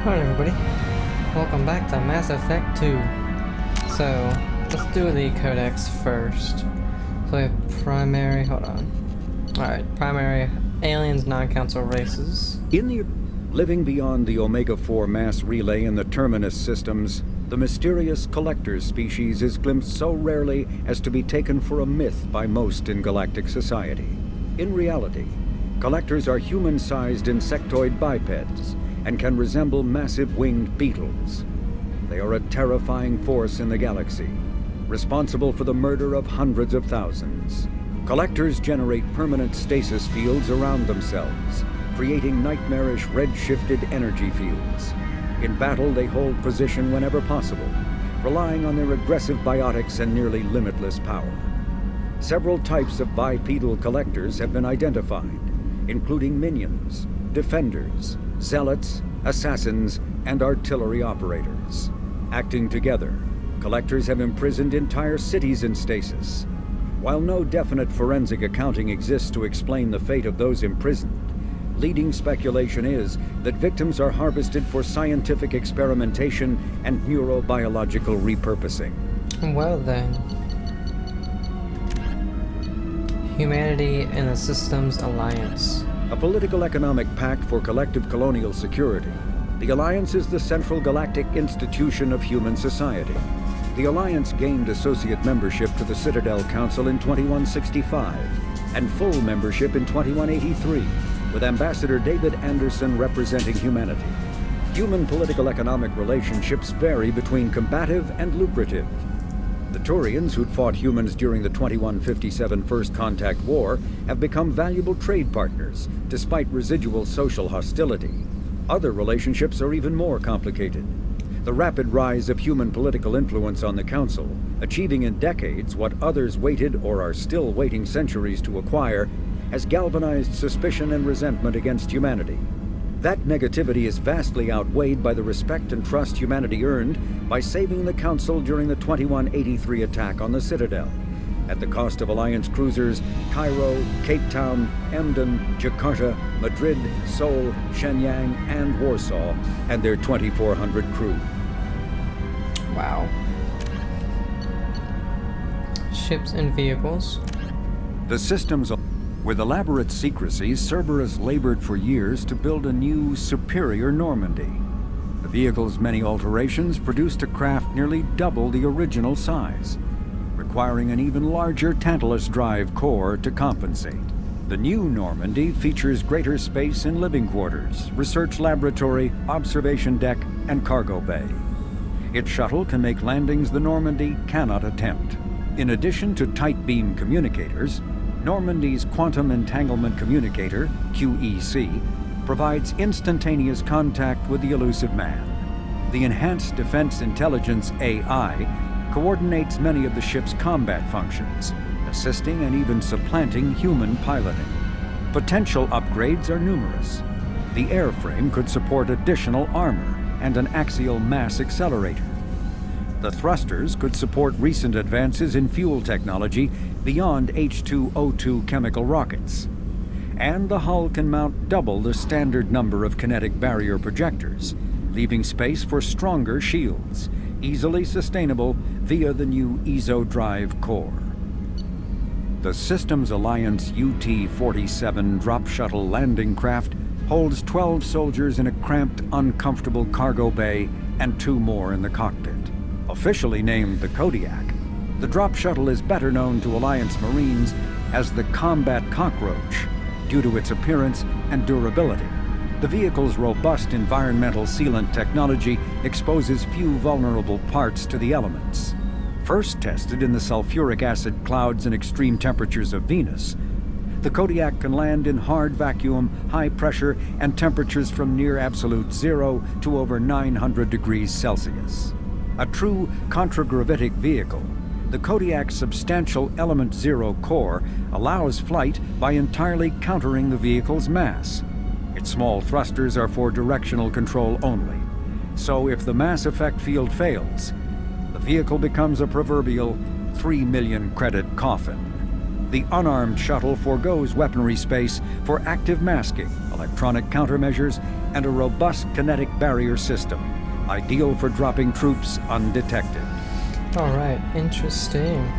Alright everybody, welcome back to Mass Effect 2. So, let's do the codex first. So we have primary, hold on. Alright, primary aliens, non-council races. In the living beyond the Omega-4 mass relay in the Terminus systems, the mysterious Collectors species is glimpsed so rarely as to be taken for a myth by most in galactic society. In reality, Collectors are human-sized insectoid bipeds and can resemble massive winged beetles. They are a terrifying force in the galaxy, responsible for the murder of hundreds of thousands. Collectors generate permanent stasis fields around themselves, creating nightmarish red-shifted energy fields. In battle, they hold position whenever possible, relying on their aggressive biotics and nearly limitless power. Several types of bipedal Collectors have been identified, including minions, defenders, zealots, assassins, and artillery operators. Acting together, Collectors have imprisoned entire cities in stasis. While no definite forensic accounting exists to explain the fate of those imprisoned, leading speculation is that victims are harvested for scientific experimentation and neurobiological repurposing. Well then. Humanity and the Systems Alliance. A political-economic pact for collective colonial security, the Alliance is the central galactic institution of human society. The Alliance gained associate membership to the Citadel Council in 2165, and full membership in 2183, with Ambassador David Anderson representing humanity. Human political-economic relationships vary between combative and lucrative. The Turians, who'd fought humans during the 2157 First Contact War, have become valuable trade partners, despite residual social hostility. Other relationships are even more complicated. The rapid rise of human political influence on the Council, achieving in decades what others waited or are still waiting centuries to acquire, has galvanized suspicion and resentment against humanity. That negativity is vastly outweighed by the respect and trust humanity earned by saving the Council during the 2183 attack on the Citadel, at the cost of Alliance cruisers Cairo, Cape Town, Emden, Jakarta, Madrid, Seoul, Shenyang, and Warsaw, and their 2,400 crew. Wow. Ships and vehicles. The systems. With elaborate secrecy, Cerberus labored for years to build a new, superior Normandy. The vehicle's many alterations produced a craft nearly double the original size, requiring an even larger Tantalus drive core to compensate. The new Normandy features greater space in living quarters, research laboratory, observation deck, and cargo bay. Its shuttle can make landings the Normandy cannot attempt. In addition to tight beam communicators, Normandy's Quantum Entanglement Communicator, QEC, provides instantaneous contact with the elusive man. The Enhanced Defense Intelligence, AI, coordinates many of the ship's combat functions, assisting and even supplanting human piloting. Potential upgrades are numerous. The airframe could support additional armor and an axial mass accelerator. The thrusters could support recent advances in fuel technology beyond H2O2 chemical rockets. And the hull can mount double the standard number of kinetic barrier projectors, leaving space for stronger shields, easily sustainable via the new ESO drive core. The Systems Alliance UT-47 drop shuttle landing craft holds 12 soldiers in a cramped, uncomfortable cargo bay and 2 more in the cockpit. Officially named the Kodiak, the drop shuttle is better known to Alliance Marines as the Combat Cockroach due to its appearance and durability. The vehicle's robust environmental sealant technology exposes few vulnerable parts to the elements. First tested in the sulfuric acid clouds and extreme temperatures of Venus, the Kodiak can land in hard vacuum, high pressure, and temperatures from near absolute zero to over 900 degrees Celsius. A true contragravitic vehicle, the Kodiak's substantial Element Zero core allows flight by entirely countering the vehicle's mass. Its small thrusters are for directional control only, so if the mass effect field fails, the vehicle becomes a proverbial 3 million credit coffin. The unarmed shuttle forgoes weaponry space for active masking, electronic countermeasures, and a robust kinetic barrier system, ideal for dropping troops undetected. Alright, interesting.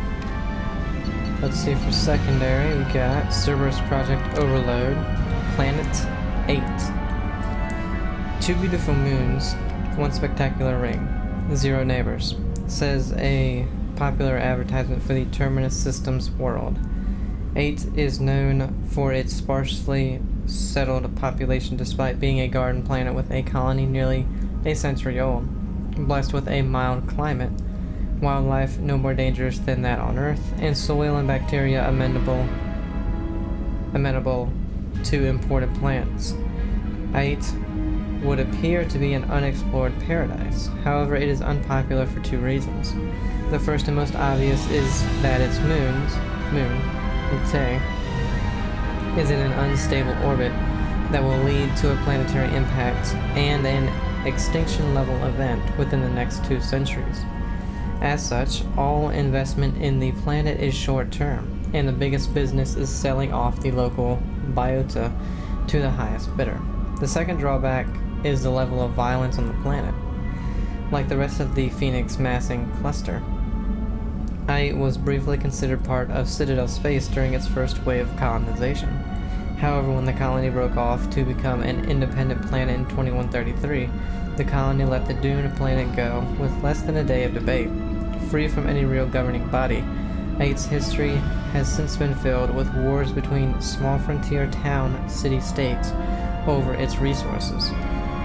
Let's see, for secondary, we got Cerberus Project Overload, Planet 8. 2 beautiful moons, 1 spectacular ring, 0 neighbors, says a popular advertisement for the Terminus Systems world. 8 is known for its sparsely settled population despite being a garden planet with a colony nearly a century old, blessed with a mild climate, wildlife no more dangerous than that on Earth, and soil and bacteria amenable to imported plants. 8 would appear to be an unexplored paradise. However, it is unpopular for 2 reasons. The first and most obvious is that its moon, let's say, is in an unstable orbit that will lead to a planetary impact and an extinction level event within the next 2 centuries. As such, all investment in the planet is short-term, and the biggest business is selling off the local biota to the highest bidder. The second drawback is the level of violence on the planet. Like the rest of the Phoenix massing cluster, I was briefly considered part of Citadel space during its first wave of colonization. However, when the colony broke off to become an independent planet in 2133, the colony let the doomed planet go with less than a day of debate. Free from any real governing body, 8's history has since been filled with wars between small frontier town city-states over its resources.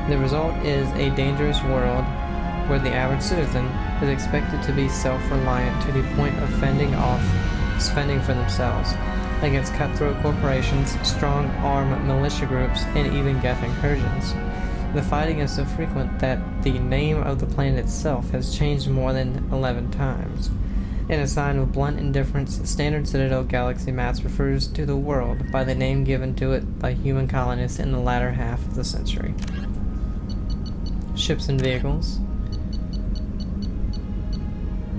The result is a dangerous world where the average citizen is expected to be self-reliant to the point of fending for themselves against cutthroat corporations, strong-arm militia groups, and even Geth incursions. The fighting is so frequent that the name of the planet itself has changed more than 11 times. In a sign of blunt indifference, standard Citadel galaxy maps refers to the world by the name given to it by human colonists in the latter half of the century. Ships and vehicles.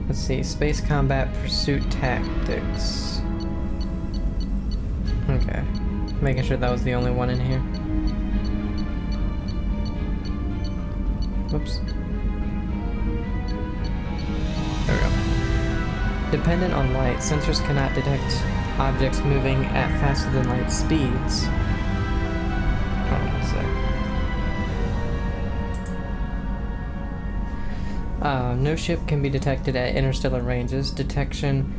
Let's see, space combat pursuit tactics. Okay, making sure that was the only one in here. Whoops. There we go. Dependent on light, sensors cannot detect objects moving at faster than light speeds. Hold on a sec. No ship can be detected at interstellar ranges. Detection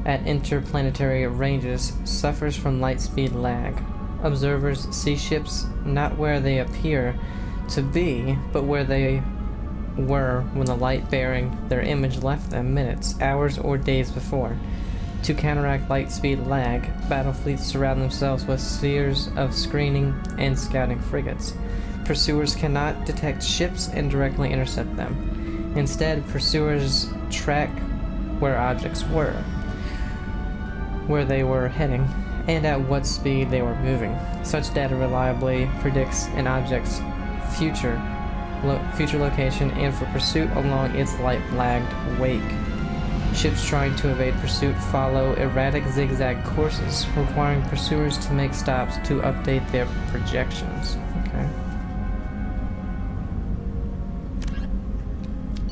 at interplanetary ranges suffers from light speed lag. Observers see ships not where they appear to be, but where they were when the light bearing their image left them minutes, hours, or days before. To counteract light speed lag, battle fleets surround themselves with spheres of screening and scouting frigates. Pursuers cannot detect ships and directly intercept them. Instead, pursuers track where objects were, where they were heading, and at what speed they were moving. Such data reliably predicts an object's future location and for pursuit along its light-lagged wake. Ships trying to evade pursuit follow erratic zigzag courses, requiring pursuers to make stops to update their projections. Okay.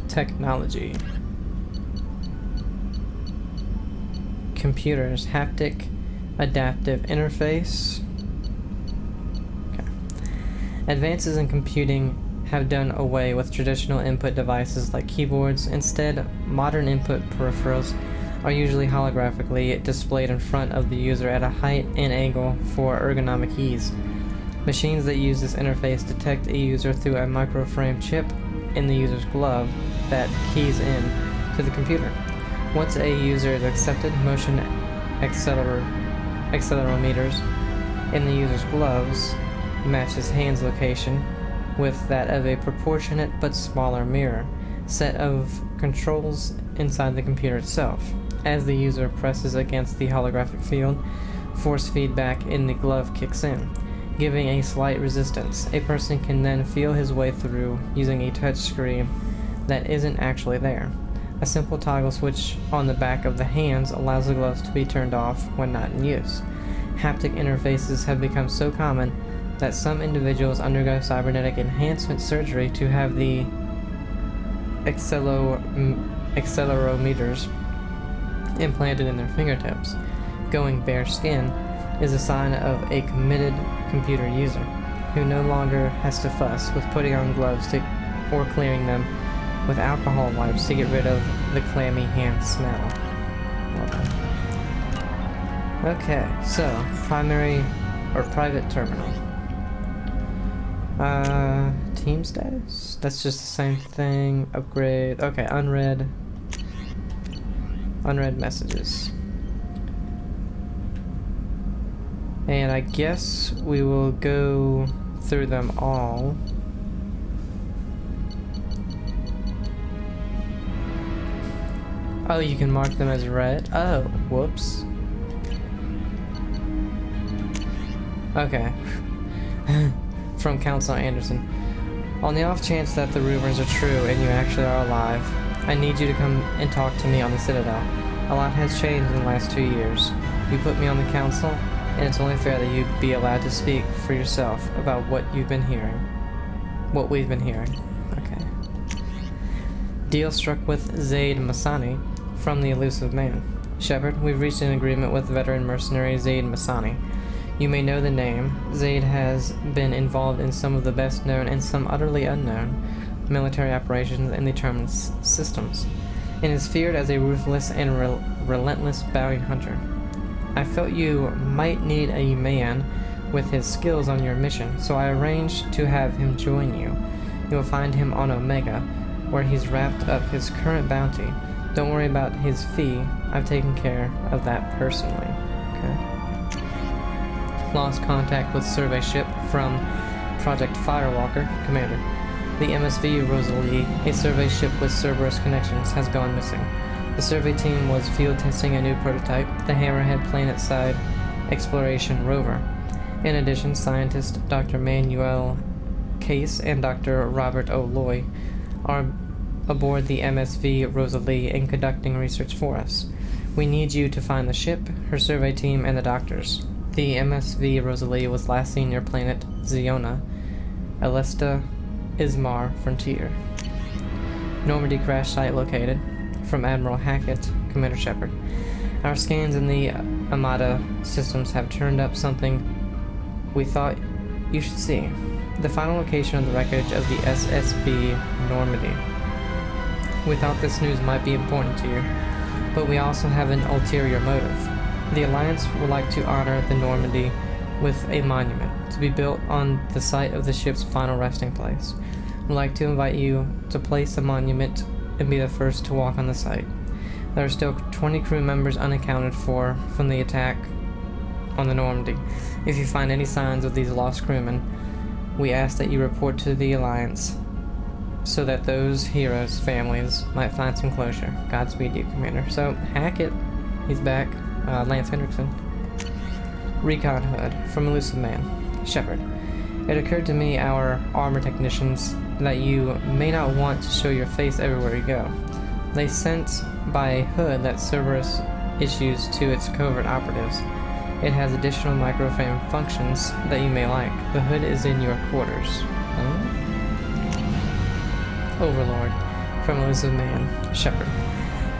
Technology. Computers, haptic adaptive interface. Okay. Advances in computing have done away with traditional input devices like keyboards. Instead, modern input peripherals are usually holographically displayed in front of the user at a height and angle for ergonomic ease. Machines that use this interface detect a user through a microframe chip in the user's glove that keys in to the computer. Once a user is accepted, motion accelerometers in the user's gloves match his hand's location with that of a proportionate but smaller mirror set of controls inside the computer itself. As the user presses against the holographic field, force feedback in the glove kicks in, giving a slight resistance. A person can then feel his way through using a touch screen that isn't actually there. A simple toggle switch on the back of the hands allows the gloves to be turned off when not in use. Haptic interfaces have become so common that some individuals undergo cybernetic enhancement surgery to have the accelerometers implanted in their fingertips. Going bare skin is a sign of a committed computer user who no longer has to fuss with putting on gloves or clearing them with alcohol wipes to get rid of the clammy hand smell. Well done. Okay, so primary or private terminal. Team status? That's just the same thing. Upgrade. Okay, unread messages. And I guess we will go through them all. Oh, you can mark them as read? Oh, whoops. Okay. From Councilor Anderson. On the off chance that the rumors are true and you actually are alive, I need you to come and talk to me on the Citadel. A lot has changed in the last 2 years. You put me on the council, and it's only fair that you be allowed to speak for yourself about what you've been hearing. What we've been hearing. Okay. Deal struck with Zaid Masani from the Elusive Man. Shepard, we've reached an agreement with veteran mercenary Zaid Masani. You may know the name. Zaid has been involved in some of the best known and some utterly unknown military operations in the Terminus systems, and is feared as a ruthless and relentless bounty hunter. I felt you might need a man with his skills on your mission, so I arranged to have him join you. You will find him on Omega, where he's wrapped up his current bounty. Don't worry about his fee. I've taken care of that personally. Okay. Lost contact with survey ship from Project Firewalker. Commander, the MSV Rosalie, a survey ship with Cerberus connections, has gone missing. The survey team was field testing a new prototype, the Hammerhead Planet-side Exploration Rover. In addition, scientist Dr. Manuel Case and Dr. Robert O'Loy are aboard the MSV Rosalie and conducting research for us. We need you to find the ship, her survey team, and the doctors. The MSV Rosalie was last seen near planet Ziona, Alesta Ismar Frontier. Normandy crash site located. From Admiral Hackett, Commander Shepard. Our scans in the Amada systems have turned up something we thought you should see. The final location of the wreckage of the SSB Normandy. We thought this news might be important to you, but we also have an ulterior motive. The Alliance would like to honor the Normandy with a monument to be built on the site of the ship's final resting place. We'd like to invite you to place the monument and be the first to walk on the site. There are still 20 crew members unaccounted for from the attack on the Normandy. If you find any signs of these lost crewmen, we ask that you report to the Alliance so that those heroes' families might find some closure. Godspeed you, Commander. So, Hackett, he's back. Lance Hendrickson. Recon Hood from Elusive Man. Shepard. It occurred to me, our armor technicians, that you may not want to show your face everywhere you go. They sense by a hood that Cerberus issues to its covert operatives. It has additional microframe functions that you may like. The hood is in your quarters. Overlord from Elusive Man. Shepard.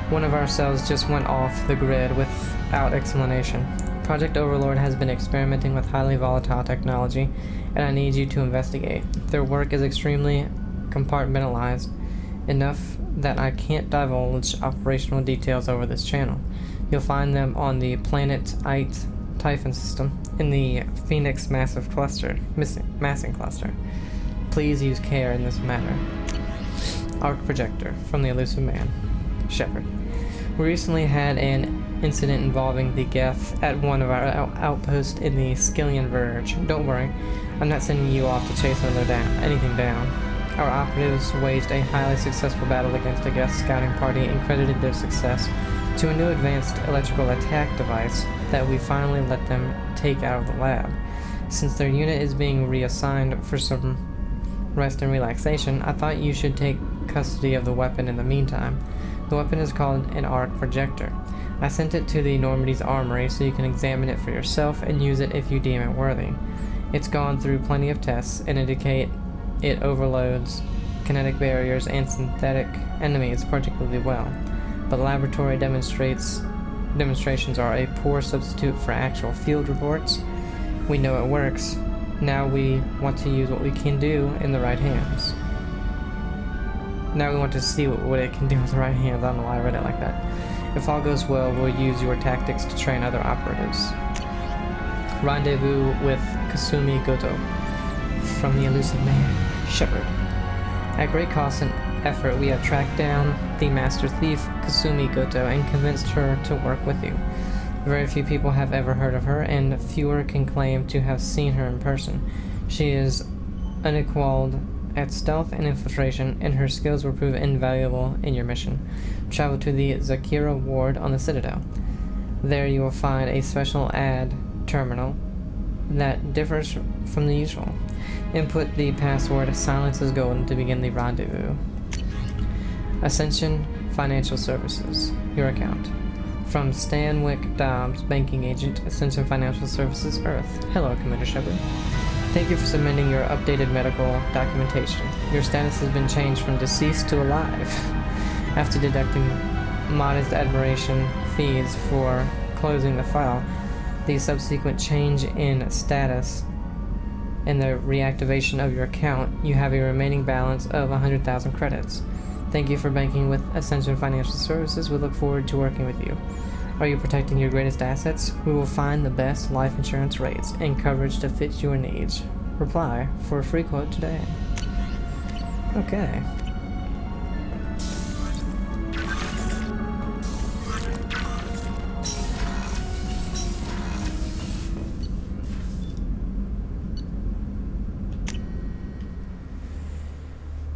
One of our cells just went off the grid without explanation. Project Overlord has been experimenting with highly volatile technology, and I need you to investigate. Their work is extremely compartmentalized, enough that I can't divulge operational details over this channel. You'll find them on the planet Ite Typhon system in the Phoenix massive cluster, massing cluster. Please use care in this matter. Arc projector from the Elusive Man. Shepard. We recently had an incident involving the Geth at one of our outposts in the Skillian Verge. Don't worry, I'm not sending you off to chase anything down. Our operatives waged a highly successful battle against the Geth scouting party and credited their success to a new advanced electrical attack device that we finally let them take out of the lab. Since their unit is being reassigned for some rest and relaxation, I thought you should take custody of the weapon in the meantime. The weapon is called an arc projector. I sent it to the Normandy's armory so you can examine it for yourself and use it if you deem it worthy. It's gone through plenty of tests and indicate it overloads kinetic barriers and synthetic enemies particularly well, but laboratory demonstrations are a poor substitute for actual field reports. We know it works. Now we want to use what we can do in the right hands. Now we want to see what it can do with the right hands. I don't know why I read it like that. If all goes well, we'll use your tactics to train other operatives. Rendezvous with Kasumi Goto from the elusive man, Shepard. At great cost and effort, we have tracked down the master thief, Kasumi Goto, and convinced her to work with you. Very few people have ever heard of her, and fewer can claim to have seen her in person. She is unequaled at stealth and infiltration, and her skills will prove invaluable in your mission. Travel to the Zakira ward on the Citadel. There you will find a special ad terminal that differs from the usual. Input the password Silence is Golden to begin the rendezvous. Ascension Financial Services. Your account. From Stanwyck Dobbs, banking agent, Ascension Financial Services, Earth. Hello, Commander Shepard. Thank you for submitting your updated medical documentation. Your status has been changed from deceased to alive. After deducting modest admiration fees for closing the file, the subsequent change in status and the reactivation of your account, you have a remaining balance of 100,000 credits. Thank you for banking with Ascension Financial Services. We look forward to working with you. Are you protecting your greatest assets? We will find the best life insurance rates and coverage to fit your needs. Reply for a free quote today. Okay.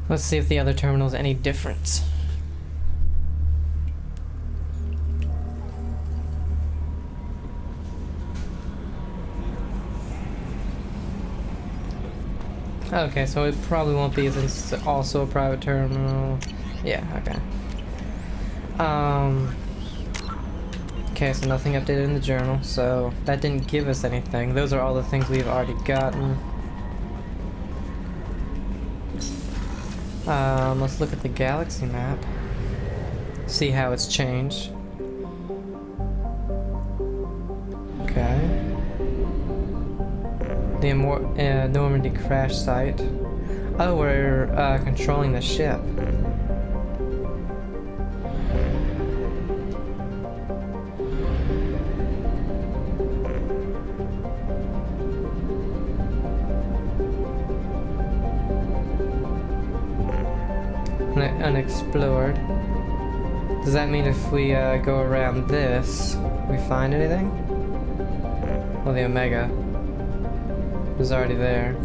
Let's see if the other terminal's any different. Okay, so it probably won't be since it's also a private terminal. Yeah, okay. Okay, so nothing updated in the journal, so that didn't give us anything. Those are all the things we've already gotten. Let's look at the galaxy map. See how it's changed. Okay. The Normandy crash site. Oh, we're controlling the ship. Unexplored. Does that mean if we go around this, we find anything? Well, the Omega is already there.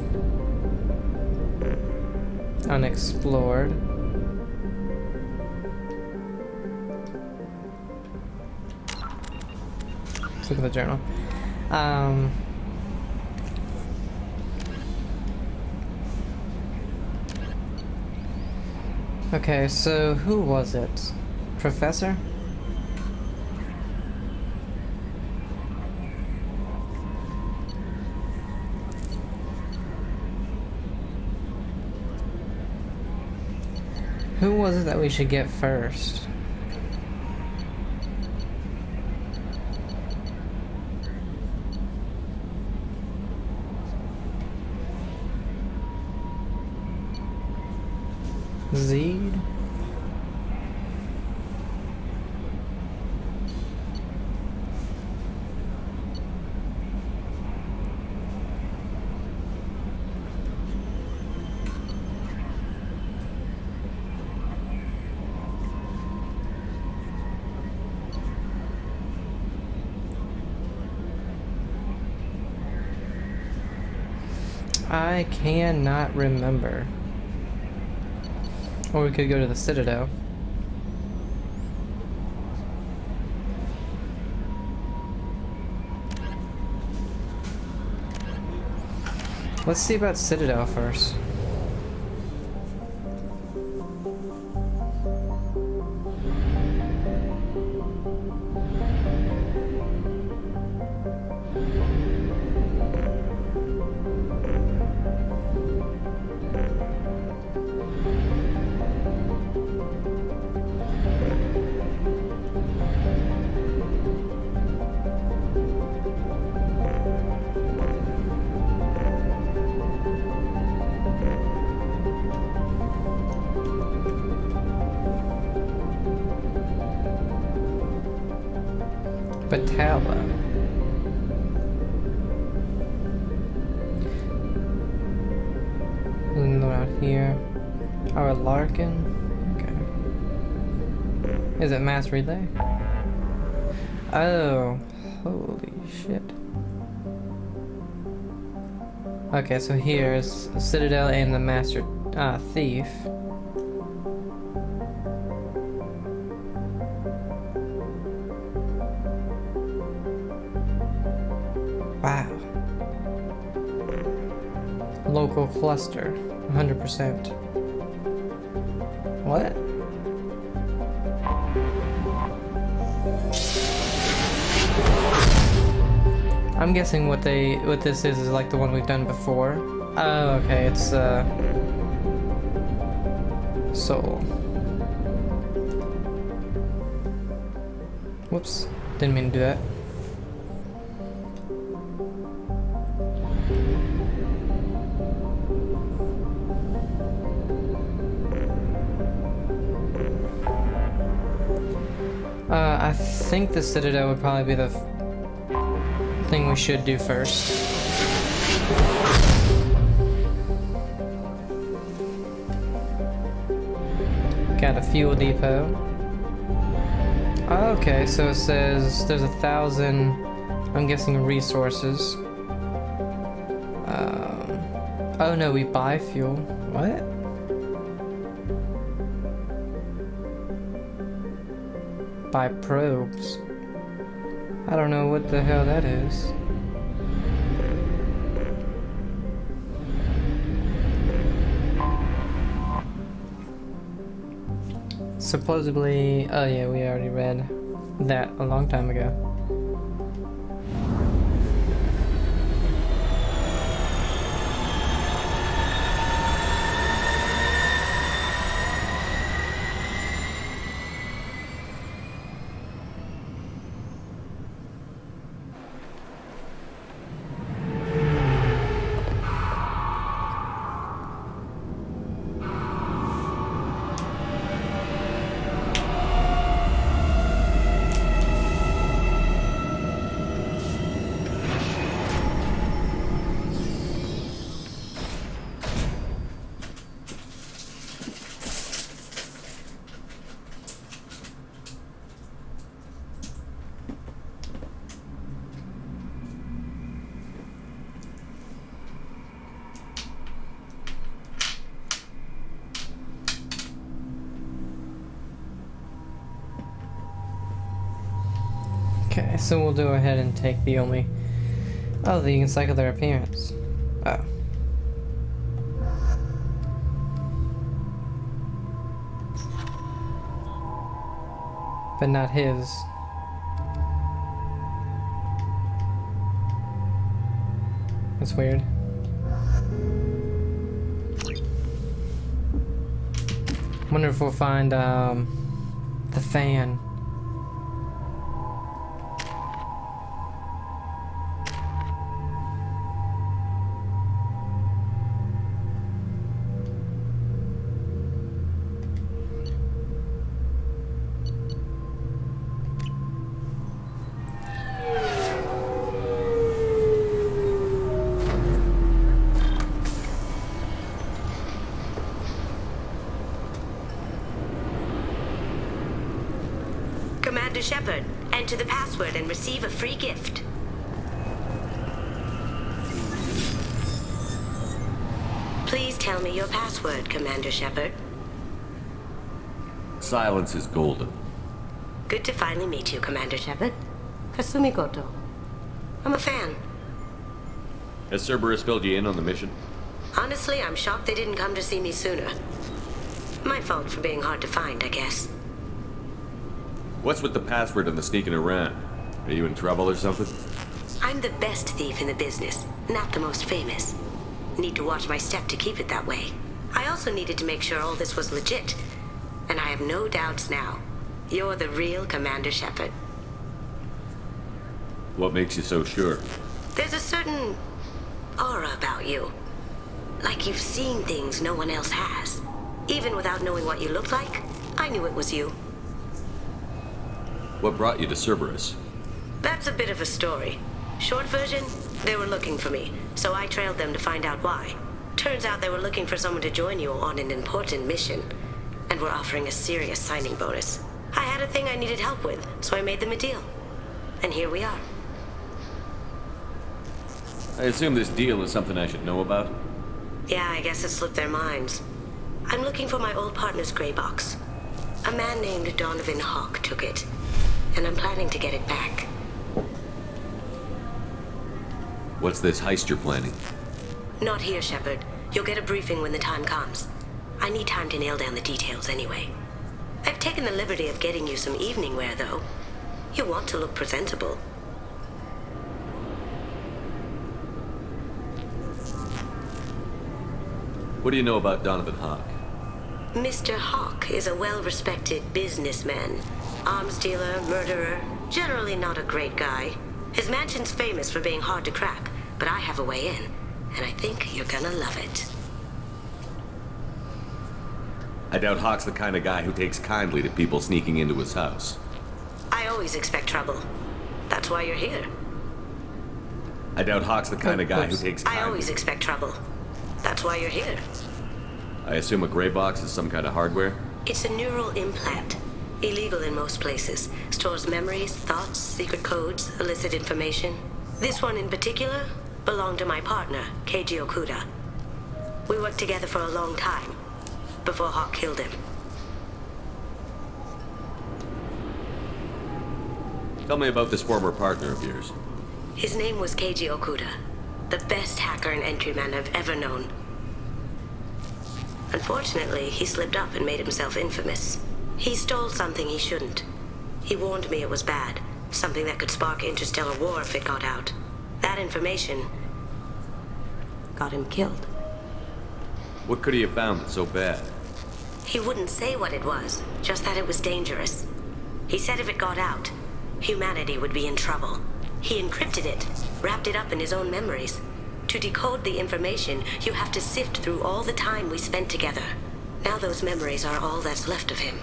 Unexplored. Let's look at the journal. Okay, so who was it? Professor? Who was it that we should get first? Zed? I cannot remember. Or we could go to the Citadel. Let's see about Citadel first. Patella. And out here. Oh, Larkin. Okay. Is it mass relay? Oh, holy shit. Okay, so here's Citadel and the Master Thief. Wow. Local cluster, 100%. What? I'm guessing what this is like the one we've done before. Oh, okay, it's Soul. Whoops, didn't mean to do that. I think the Citadel would probably be the thing we should do first. Got a fuel depot. Okay, so it says there's 1,000, I'm guessing, resources. Oh no, we buy fuel. What? By probes. I don't know what the hell that is. Supposedly, oh yeah, we already read that a long time ago. Okay, so we'll go ahead and take the only... Oh, you can cycle their appearance. Oh. But not his. That's weird. Wonder if we'll find the fan. Commander Shepard, enter the password and receive a free gift. Please tell me your password, Commander Shepard. Silence is golden. Good to finally meet you, Commander Shepard. Kasumi Goto. I'm a fan. Has Cerberus filled you in on the mission? Honestly, I'm shocked they didn't come to see me sooner. My fault for being hard to find, I guess. What's with the password and the sneaking around? Are you in trouble or something? I'm the best thief in the business, not the most famous. Need to watch my step to keep it that way. I also needed to make sure all this was legit. And I have no doubts now. You're the real Commander Shepard. What makes you so sure? There's a certain aura about you. Like you've seen things no one else has. Even without knowing what you looked like, I knew it was you. What brought you to Cerberus? That's a bit of a story. Short version, they were looking for me, so I trailed them to find out why. Turns out they were looking for someone to join you on an important mission, and were offering a serious signing bonus. I had a thing I needed help with, so I made them a deal. And here we are. I assume this deal is something I should know about? Yeah, I guess it slipped their minds. I'm looking for my old partner's gray box. A man named Donovan Hawk took it, and I'm planning to get it back. What's this heist you're planning? Not here, Shepard. You'll get a briefing when the time comes. I need time to nail down the details anyway. I've taken the liberty of getting you some evening wear, though. You want to look presentable. What do you know about Donovan Hawk? Mr. Hawk is a well-respected businessman. Arms dealer, murderer, generally not a great guy. His mansion's famous for being hard to crack, but I have a way in, and I think you're gonna love it. I doubt Hawk's the kind of guy who takes kindly to people sneaking into his house. I always expect trouble. That's why you're here. I doubt Hawk's the kind of guy who takes kindly. I always expect trouble. That's why you're here. I assume a gray box is some kind of hardware? It's a neural implant. Illegal in most places. Stores memories, thoughts, secret codes, illicit information. This one in particular belonged to my partner, Keiji Okuda. We worked together for a long time, before Hawk killed him. Tell me about this former partner of yours. His name was Keiji Okuda, the best hacker and entryman I've ever known. Unfortunately, he slipped up and made himself infamous. He stole something he shouldn't. He warned me it was bad, something that could spark interstellar war if it got out. That information got him killed. What could he have found that's so bad? He wouldn't say what it was, just that it was dangerous. He said if it got out, humanity would be in trouble. He encrypted it, wrapped it up in his own memories. To decode the information, you have to sift through all the time we spent together. Now those memories are all that's left of him.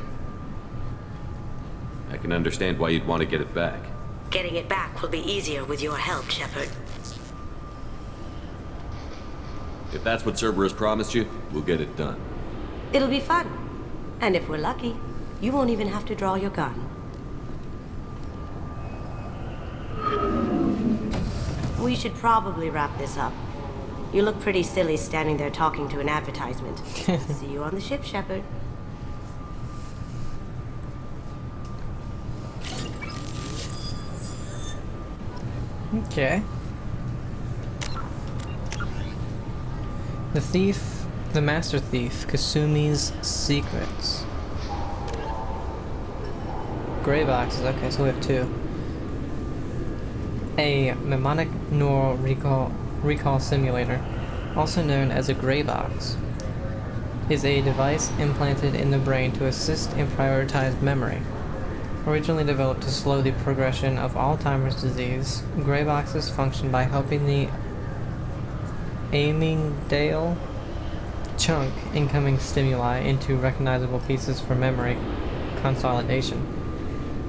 I can understand why you'd want to get it back. Getting it back will be easier with your help, Shepard. If that's what Cerberus promised you, we'll get it done. It'll be fun. And if we're lucky, you won't even have to draw your gun. We should probably wrap this up. You look pretty silly standing there talking to an advertisement. See you on the ship, Shepard. Okay. The thief, the master thief, Kasumi's secrets. Gray boxes, okay, so we have two. A mnemonic neural recall simulator, also known as a gray box, is a device implanted in the brain to assist in prioritized memory. Originally developed to slow the progression of Alzheimer's disease, gray boxes function by helping the amygdala chunk incoming stimuli into recognizable pieces for memory consolidation.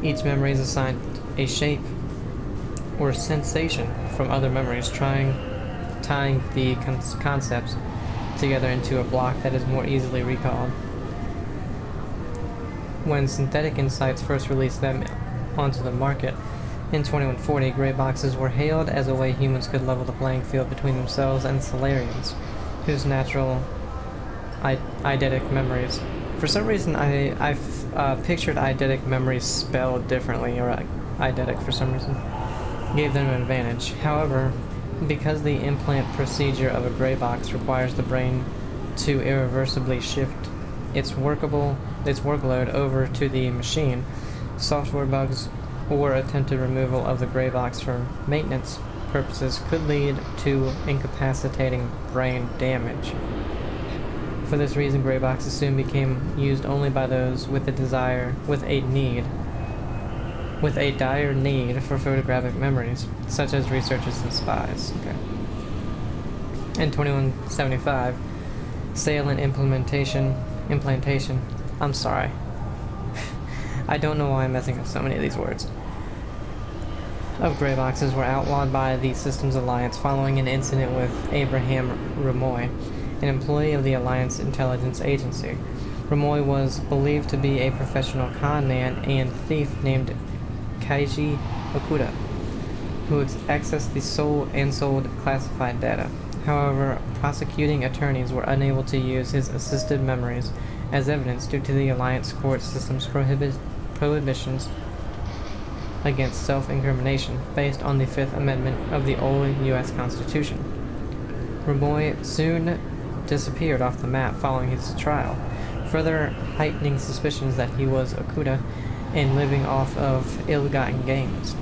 Each memory is assigned a shape or sensation from other memories, tying the concepts together into a block that is more easily recalled. When Synthetic Insights first released them onto the market in 2140, gray boxes were hailed as a way humans could level the playing field between themselves and Solarians, whose natural eidetic memories. For some reason, I've pictured eidetic memories spelled differently, or eidetic for some reason. Gave them an advantage. However, because the implant procedure of a gray box requires the brain to irreversibly shift its workload over to the machine, software bugs or attempted removal of the gray box for maintenance purposes could lead to incapacitating brain damage. For this reason, gray boxes soon became used only by those with a dire need for photographic memories, such as researchers and spies. Okay. In 2175, sale and implantation. I'm sorry. I don't know why I'm messing up so many of these words. of gray boxes were outlawed by the Systems Alliance following an incident with Abraham Ramoy, an employee of the Alliance Intelligence Agency. Ramoy was believed to be a professional con man and thief named Kaiji Okuda, who accessed the sold classified data. However, prosecuting attorneys were unable to use his assisted memories as evidence due to the Alliance court system's prohibitions against self-incrimination based on the Fifth Amendment of the old U.S. Constitution. Ramoy soon disappeared off the map following his trial, further heightening suspicions that he was Okuda and living off of ill-gotten gains.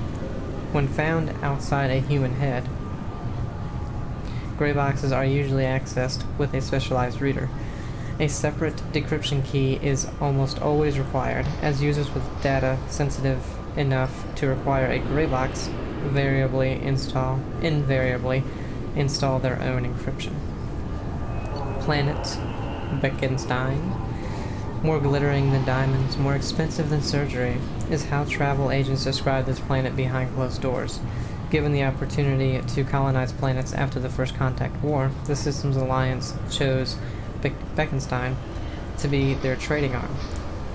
When found outside a human head, gray boxes are usually accessed with a specialized reader. A separate decryption key is almost always required, as users with data sensitive enough to require a gray box invariably install their own encryption. Planet Bekenstein, more glittering than diamonds, more expensive than surgery, is how travel agents describe this planet behind closed doors. Given the opportunity to colonize planets after the First Contact War, the Systems Alliance chose Bekenstein to be their trading arm,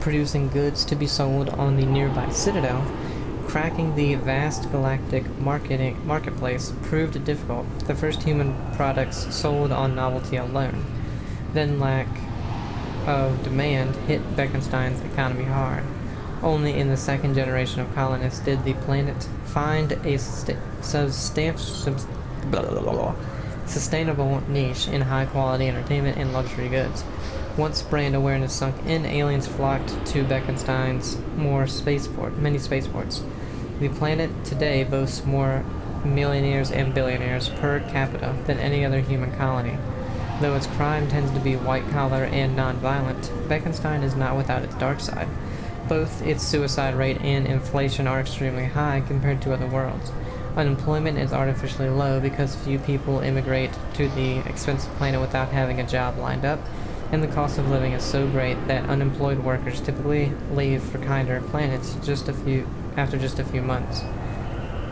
producing goods to be sold on the nearby Citadel. Cracking the vast galactic marketplace proved difficult. The first human products sold on novelty alone. Then lack of demand hit Bekenstein's economy hard. Only in the second generation of colonists did the planet find a sustainable niche in high-quality entertainment and luxury goods. Once brand awareness sunk in, aliens flocked to Bekenstein's many spaceports. The planet today boasts more millionaires and billionaires per capita than any other human colony. Though its crime tends to be white-collar and non-violent, Bekenstein is not without its dark side. Both its suicide rate and inflation are extremely high compared to other worlds. Unemployment is artificially low because few people immigrate to the expensive planet without having a job lined up, and the cost of living is so great that unemployed workers typically leave for kinder planets after just a few months.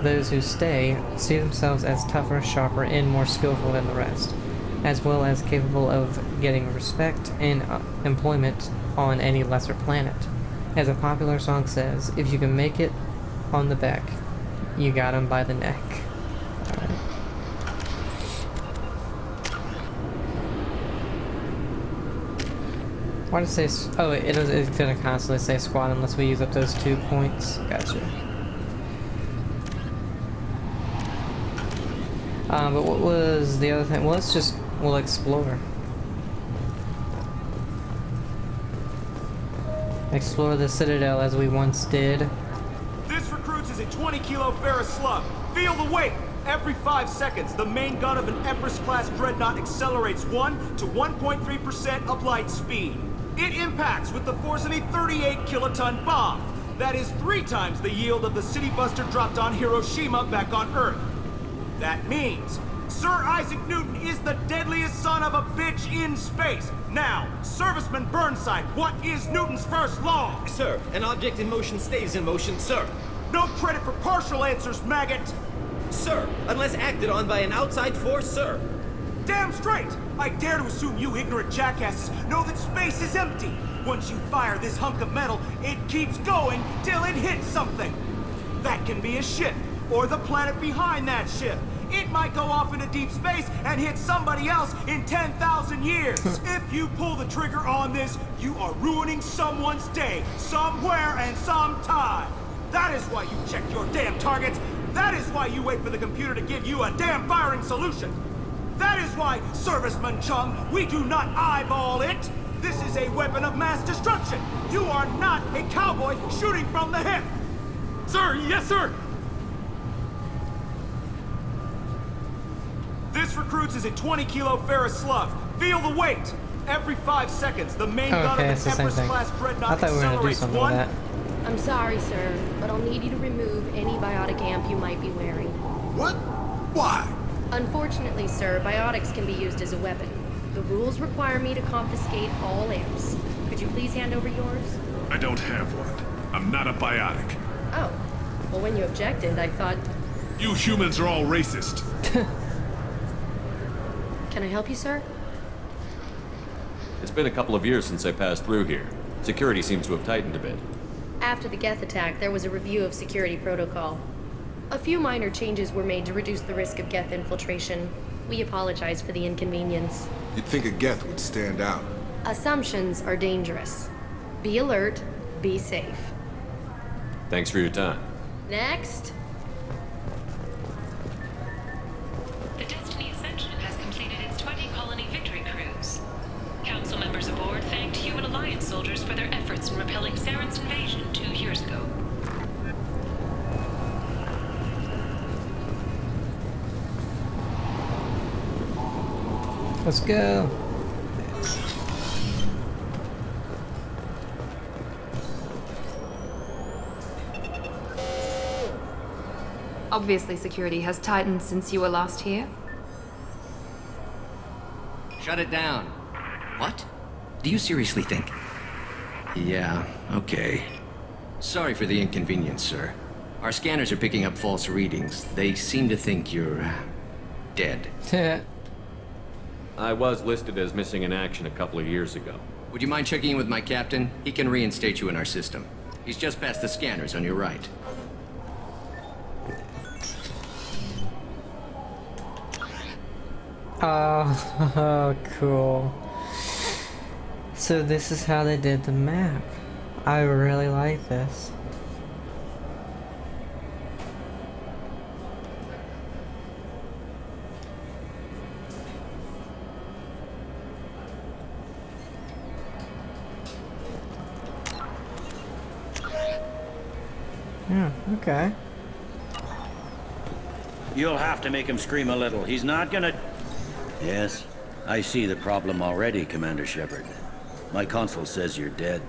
Those who stay see themselves as tougher, sharper, and more skillful than the rest, as well as capable of getting respect and employment on any lesser planet. As a popular song says, if you can make it on the back, you got 'em by the neck. Alright. Why does it say... Oh, it's gonna constantly say squad unless we use up those 2 points. Gotcha. But what was the other thing? Well, we'll explore. Explore the Citadel as we once did. This recruits is a 20-kilo ferrous slug. Feel the weight! Every 5 seconds, the main gun of an Empress-class dreadnought accelerates 1 to 1.3% of light speed. It impacts with the force of a 38-kiloton bomb. That is 3 times the yield of the city buster dropped on Hiroshima back on Earth. That means Sir Isaac Newton is the deadliest son of a bitch in space. Now, Serviceman Burnside, what is Newton's first law? Sir, an object in motion stays in motion, sir. No credit for partial answers, maggot! Sir, unless acted on by an outside force, sir. Damn straight! I dare to assume you ignorant jackasses know that space is empty. Once you fire this hunk of metal, it keeps going till it hits something. That can be a ship, or the planet behind that ship. It might go off into deep space and hit somebody else in 10,000 years. If you pull the trigger on this, you are ruining someone's day, somewhere and sometime. That is why you check your damn targets. That is why you wait for the computer to give you a damn firing solution. That is why, Serviceman Chung, we do not eyeball it. This is a weapon of mass destruction. You are not a cowboy shooting from the hip. Sir, yes, sir. This recruits is a 20-kilo ferrous slug. Feel the weight. Every 5 seconds, the main gun of an Empress-class dreadnought accelerates 1. I'm sorry, sir, but I'll need you to remove any biotic amp you might be wearing. What? Why? Unfortunately, sir, biotics can be used as a weapon. The rules require me to confiscate all amps. Could you please hand over yours? I don't have one. I'm not a biotic. Oh. Well, when you objected, I thought You humans are all racist. Can I help you, sir? It's been a couple of years since I passed through here. Security seems to have tightened a bit. After the Geth attack, there was a review of security protocol. A few minor changes were made to reduce the risk of Geth infiltration. We apologize for the inconvenience. You'd think a Geth would stand out. Assumptions are dangerous. Be alert, be safe. Thanks for your time. Next. The Destiny Ascension has completed its 20-colony victory cruise. Council members aboard thanked human Alliance soldiers for their efforts in repelling Saren's invasion 2 years ago. Let's go. Obviously, security has tightened since you were last here. Shut it down. What? Do you seriously think? Yeah, okay. Sorry for the inconvenience, sir. Our scanners are picking up false readings. They seem to think you're dead. I was listed as missing in action a couple of years ago. Would you mind checking in with my captain? He can reinstate you in our system. He's just past the scanners on your right. Oh, cool. So this is how they did the map. I really like this. Yeah, okay. You'll have to make him scream a little. He's not gonna... Yes, I see the problem already, Commander Shepard. My console says you're dead.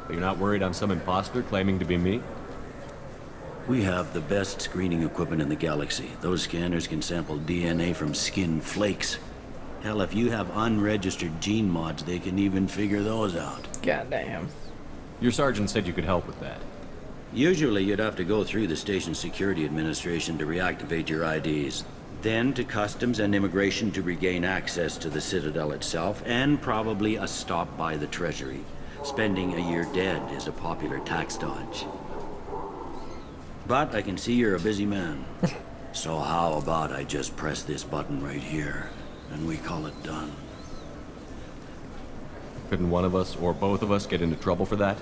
But you're not worried I'm some imposter claiming to be me? We have the best screening equipment in the galaxy. Those scanners can sample DNA from skin flakes. Hell, if you have unregistered gene mods, they can even figure those out. Goddamn. Your sergeant said you could help with that. Usually you'd have to go through the station security administration to reactivate your IDs. Then to customs and immigration to regain access to the Citadel itself, and probably a stop by the Treasury. Spending a year dead is a popular tax dodge. But I can see you're a busy man. So how about I just press this button right here, and we call it done? Couldn't one of us, or both of us, get into trouble for that?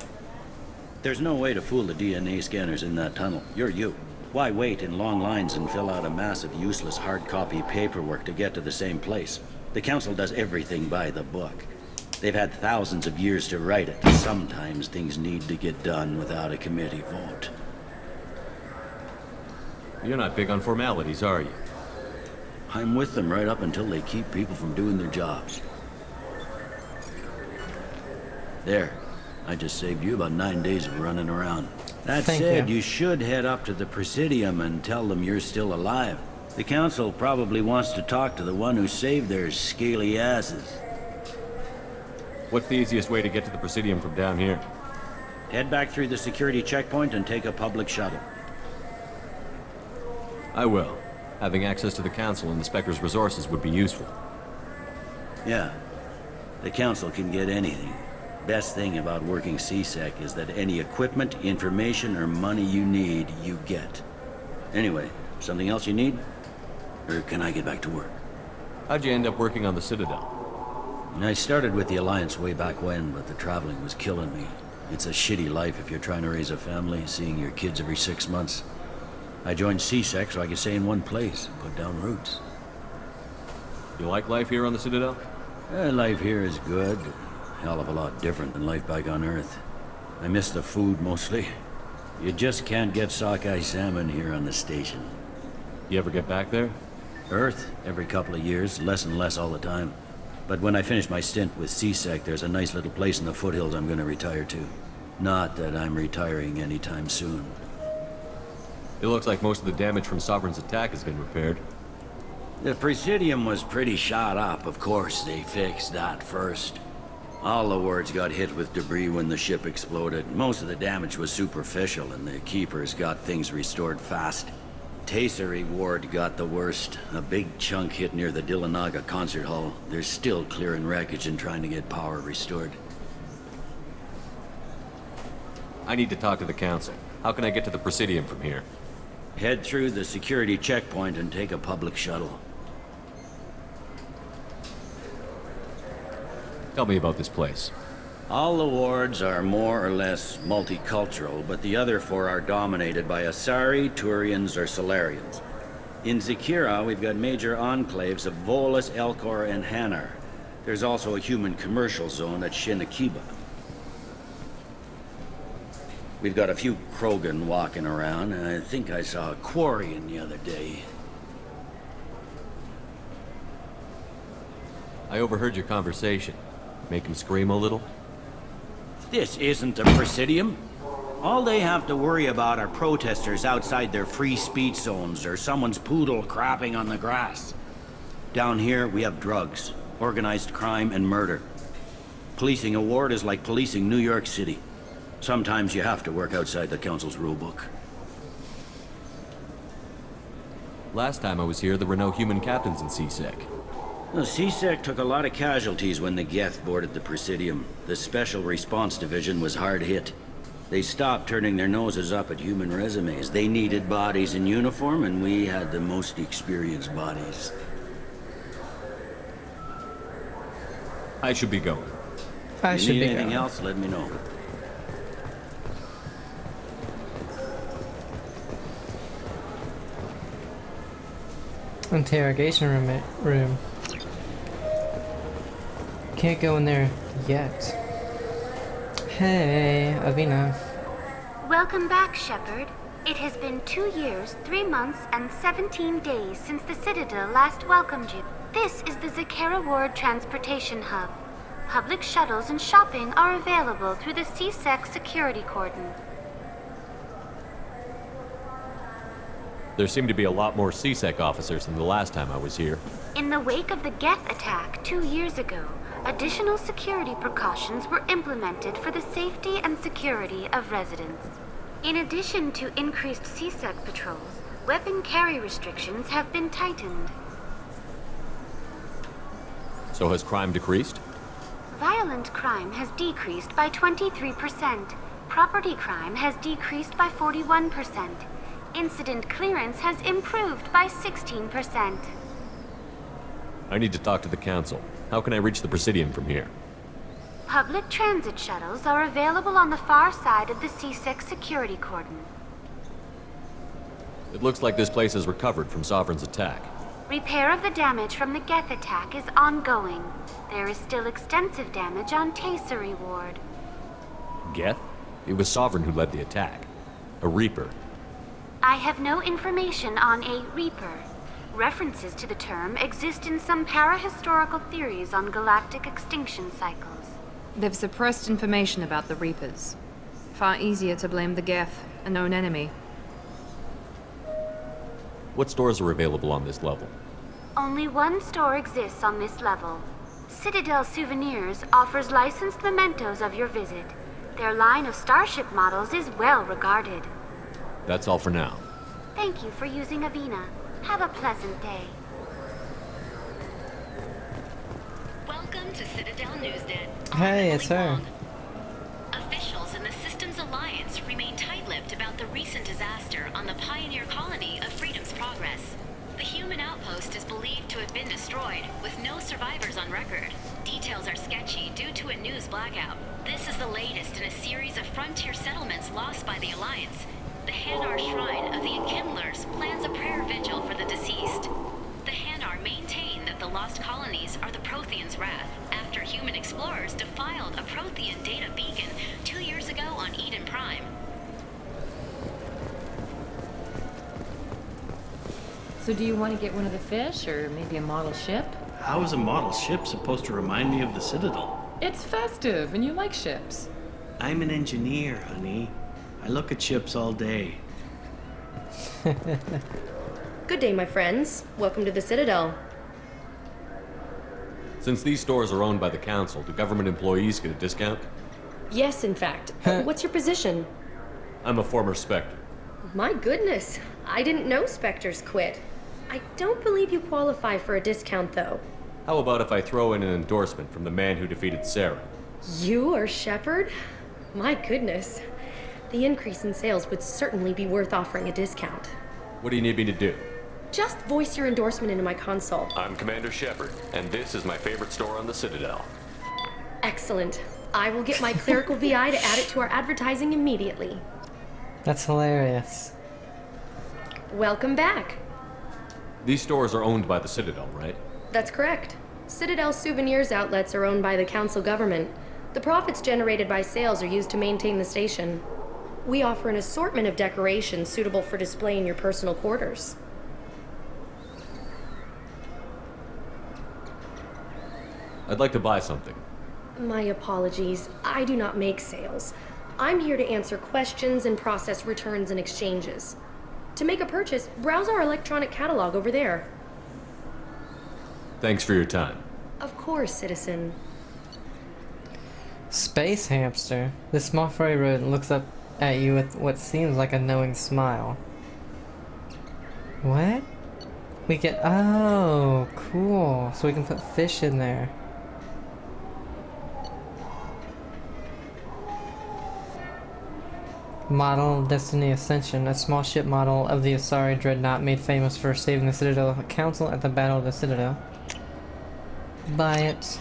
There's no way to fool the DNA scanners in that tunnel. You're you. Why wait in long lines and fill out a massive useless hard copy paperwork to get to the same place? The Council does everything by the book. They've had thousands of years to write it. Sometimes things need to get done without a committee vote. You're not big on formalities, are you? I'm with them right up until they keep people from doing their jobs. There. I just saved you about 9 days of running around. That said, you should head up to the Presidium and tell them you're still alive. The Council probably wants to talk to the one who saved their scaly asses. What's the easiest way to get to the Presidium from down here? Head back through the security checkpoint and take a public shuttle. I will. Having access to the Council and the Spectre's resources would be useful. Yeah. The Council can get anything. Best thing about working CSEC is that any equipment, information, or money you need, you get. Anyway, something else you need? Or can I get back to work? How'd you end up working on the Citadel? I started with the Alliance way back when, but the traveling was killing me. It's a shitty life if you're trying to raise a family, seeing your kids every 6 months. I joined CSEC so I could stay in one place, put down roots. You like life here on the Citadel? Life here is good. Hell of a lot different than life back on Earth. I miss the food mostly. You just can't get sockeye salmon here on the station. You ever get back there? Earth, every couple of years, less and less all the time. But when I finish my stint with CSEC, there's a nice little place in the foothills I'm gonna retire to. Not that I'm retiring anytime soon. It looks like most of the damage from Sovereign's attack has been repaired. The Presidium was pretty shot up, of course. They fixed that first. All the wards got hit with debris when the ship exploded. Most of the damage was superficial, and the Keepers got things restored fast. Tasery Ward got the worst. A big chunk hit near the Dillanaga concert hall. They're still clearing wreckage and trying to get power restored. I need to talk to the council. How can I get to the Presidium from here? Head through the security checkpoint and take a public shuttle. Tell me about this place. All the wards are more or less multicultural, but the other four are dominated by Asari, Turians, or Solarians. In Zakira, we've got major enclaves of Volus, Elcor, and Hanar. There's also a human commercial zone at Shinakiba. We've got a few Krogan walking around, and I think I saw a Quarian the other day. I overheard your conversation. Make him scream a little? This isn't a Presidium. All they have to worry about are protesters outside their free speech zones or someone's poodle crapping on the grass. Down here, we have drugs, organized crime, and murder. Policing a ward is like policing New York City. Sometimes you have to work outside the Council's rulebook. Last time I was here, there were no human captains in CSEC. The CSEC took a lot of casualties when the Geth boarded the Presidium. The Special Response Division was hard hit. They stopped turning their noses up at human resumes. They needed bodies in uniform, and we had the most experienced bodies. I should be going. If you need anything else, let me know. Interrogation room. Can't go in there yet. Hey, Avina. Welcome back, Shepard. It has been 2 years, 3 months, and 17 days since the Citadel last welcomed you. This is the Zakera Ward Transportation Hub. Public shuttles and shopping are available through the CSEC security cordon. There seem to be a lot more CSEC officers than the last time I was here. In the wake of the Geth attack 2 years ago, additional security precautions were implemented for the safety and security of residents. In addition to increased CSEC patrols, weapon carry restrictions have been tightened. So has crime decreased? Violent crime has decreased by 23%. Property crime has decreased by 41%. Incident clearance has improved by 16%. I need to talk to the council. How can I reach the Presidium from here? Public transit shuttles are available on the far side of the CSEC security cordon. It looks like this place has recovered from Sovereign's attack. Repair of the damage from the Geth attack is ongoing. There is still extensive damage on Tasery Ward. Geth? It was Sovereign who led the attack. A Reaper. I have no information on a Reaper. References to the term exist in some parahistorical theories on galactic extinction cycles. They've suppressed information about the Reapers. Far easier to blame the Geth, a known enemy. What stores are available on this level? Only one store exists on this level. Citadel Souvenirs offers licensed mementos of your visit. Their line of starship models is well regarded. That's all for now. Thank you for using Avina. Have a pleasant day. Welcome to Citadel Newsnet. Hey, it's her. Officials in the Systems Alliance remain tight-lipped about the recent disaster on the pioneer colony of Freedom's Progress. The human outpost is believed to have been destroyed, with no survivors on record. Details are sketchy due to a news blackout. This is the latest in a series of frontier settlements lost by the Alliance. The Hanar Shrine of the Enkindlers plans a prayer vigil for the deceased. The Hanar maintain that the lost colonies are the Protheans' wrath, after human explorers defiled a Prothean data beacon 2 years ago on Eden Prime. So do you want to get one of the fish, or maybe a model ship? How is a model ship supposed to remind me of the Citadel? It's festive, and you like ships. I'm an engineer, honey. I look at ships all day. Good day, my friends. Welcome to the Citadel. Since these stores are owned by the Council, do government employees get a discount? Yes, in fact. What's your position? I'm a former Spectre. My goodness. I didn't know Spectres quit. I don't believe you qualify for a discount, though. How about if I throw in an endorsement from the man who defeated Sarah? You are Shepard? My goodness. The increase in sales would certainly be worth offering a discount. What do you need me to do? Just voice your endorsement into my console. I'm Commander Shepard, and this is my favorite store on the Citadel. Excellent. I will get my clerical VI to add it to our advertising immediately. That's hilarious. Welcome back. These stores are owned by the Citadel, right? That's correct. Citadel souvenirs outlets are owned by the council government. The profits generated by sales are used to maintain the station. We offer an assortment of decorations suitable for display in your personal quarters. I'd like to buy something. My apologies. I do not make sales. I'm here to answer questions and process returns and exchanges. To make a purchase, browse our electronic catalog over there. Thanks for your time. Of course, citizen. Space hamster. This small furry rodent looks up at you with what seems like a knowing smile. What? We get... Oh, cool. So we can put fish in there. Model Destiny Ascension, a small ship model of the Asari Dreadnought made famous for saving the Citadel Council at the Battle of the Citadel. Buy it.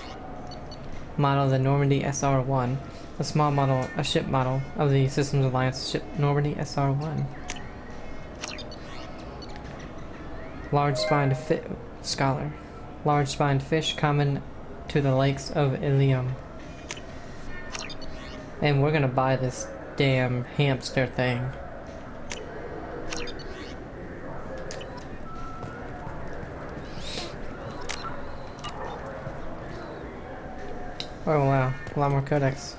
Model the Normandy SR-1, a small model, a ship model of the Systems Alliance ship Normandy SR-1. Large spined scholar. Large spined fish common to the lakes of Ilium. And we're gonna buy this damn hamster thing. Oh wow, a lot more codex.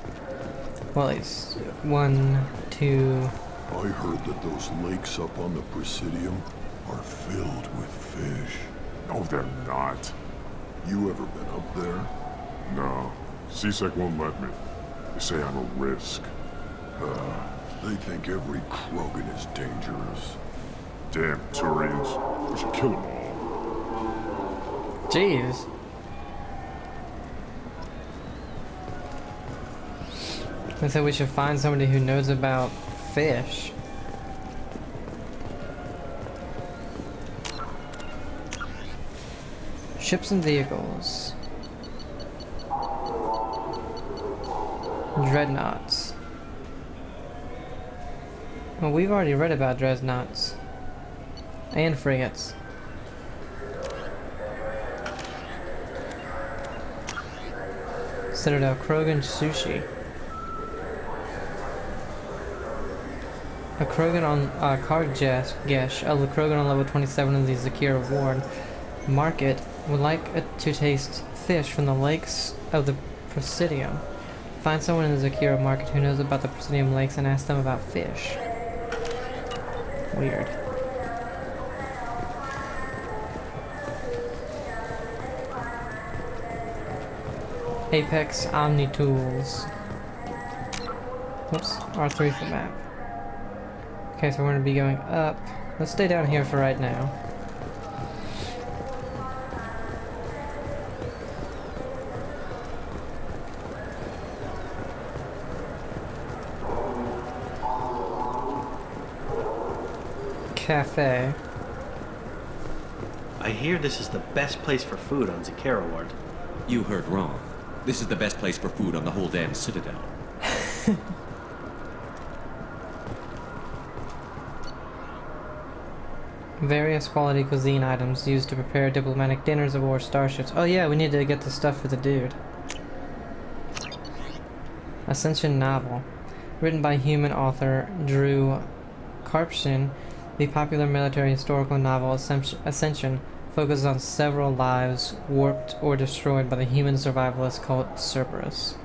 Well, it's 1, 2. I heard that those lakes up on the Presidium are filled with fish. No, they're not. You ever been up there? No. CSEC won't let me. They say I'm a risk. They think every Krogan is dangerous. Damn Turians. We should kill them all. Jeez. I said we should find somebody who knows about fish. Ships and vehicles. Dreadnoughts. Well, we've already read about dreadnoughts. And frigates. Citadel Krogan Sushi. A Krogan on Kargesh, a Krogan on level 27 of the Zakira Ward Market would like to taste fish from the lakes of the Presidium. Find someone in the Zakira Market who knows about the Presidium lakes and ask them about fish. Weird. Apex Omni Tools. Whoops, R3 for map. Okay, so we're gonna be going up. Let's stay down here for right now. Cafe. I hear this is the best place for food on Zakara Ward. You heard wrong. This is the best place for food on the whole damn Citadel. Various quality cuisine items used to prepare diplomatic dinners aboard starships. Oh yeah, we need to get the stuff for the dude. Ascension novel. Written by human author Drew Karpshin, the popular military historical novel Ascension focuses on several lives warped or destroyed by the human survivalist cult Cerberus.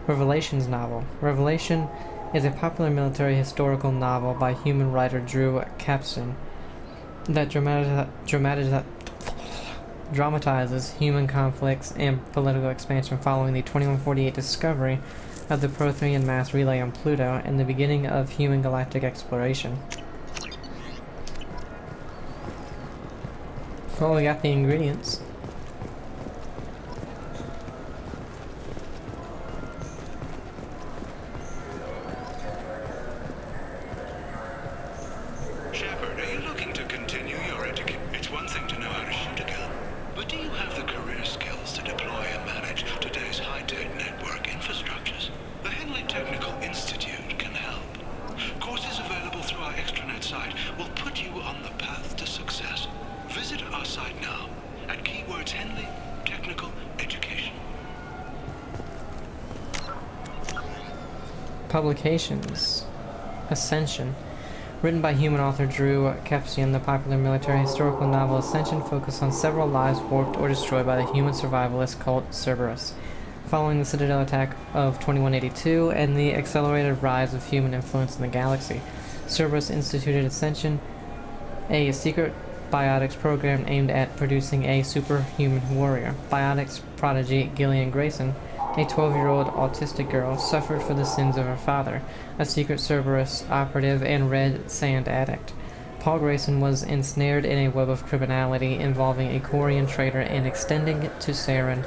Revelations novel. Revelation is a popular military historical novel by human writer Drew Karpshin that dramatizes human conflicts and political expansion following the 2148 discovery of the Prothean mass relay on Pluto and the beginning of human galactic exploration. Well, we got the ingredients. Shepard, are you looking to continue your education? It's one thing to know how to shoot a gun, but do you have the career skills to deploy and manage today's high-tech network infrastructures? The Henley Technical Institute can help. Courses available through our extranet site will put you on the path to success. Visit our site now at keywords Henley Technical Education. Publications. Ascension. Written by human author Drew Kepsian, the popular military historical novel Ascension focused on several lives warped or destroyed by the human survivalist cult Cerberus. Following the Citadel attack of 2182 and the accelerated rise of human influence in the galaxy, Cerberus instituted Ascension, a secret biotics program aimed at producing a superhuman warrior. Biotics prodigy Gillian Grayson, a 12-year-old autistic girl, suffered for the sins of her father, a secret Cerberus operative and red sand addict. Paul Grayson was ensnared in a web of criminality involving a Quarian traitor and extending to Saren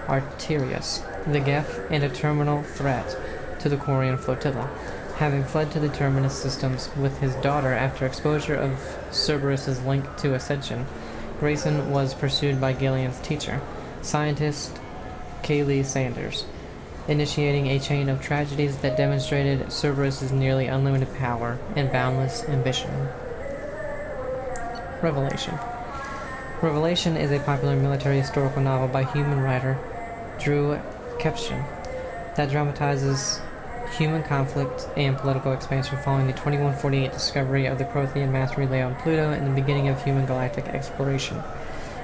Arterius, the Geth, and a terminal threat to the Quarian flotilla. Having fled to the Terminus systems with his daughter after exposure of Cerberus's link to Ascension, Grayson was pursued by Gillian's teacher, scientist Kaylee Sanders, initiating a chain of tragedies that demonstrated Cerberus's nearly unlimited power and boundless ambition. Revelation. Revelation is a popular military historical novel by human writer Drew Kepsian that dramatizes human conflict and political expansion following the 2148 discovery of the Prothean mass relay on Pluto and the beginning of human galactic exploration.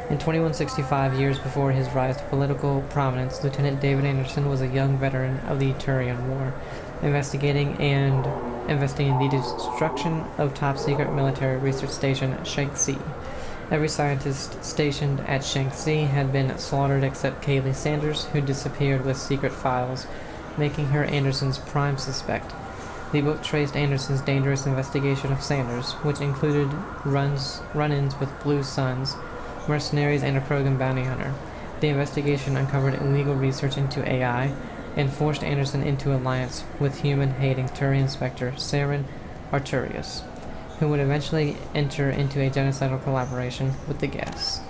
In 2165, years before his rise to political prominence, Lieutenant David Anderson was a young veteran of the Turian War, investigating the destruction of top-secret military research station Shanxi. Every scientist stationed at Shanxi had been slaughtered except Kaylee Sanders, who disappeared with secret files, making her Anderson's prime suspect. The book traced Anderson's dangerous investigation of Sanders, which included run-ins with Blue Suns, mercenaries, and a Krogan bounty hunter. The investigation uncovered illegal research into AI and forced Anderson into alliance with human-hating Turian Spectre Saren Arterius, who would eventually enter into a genocidal collaboration with the Geth.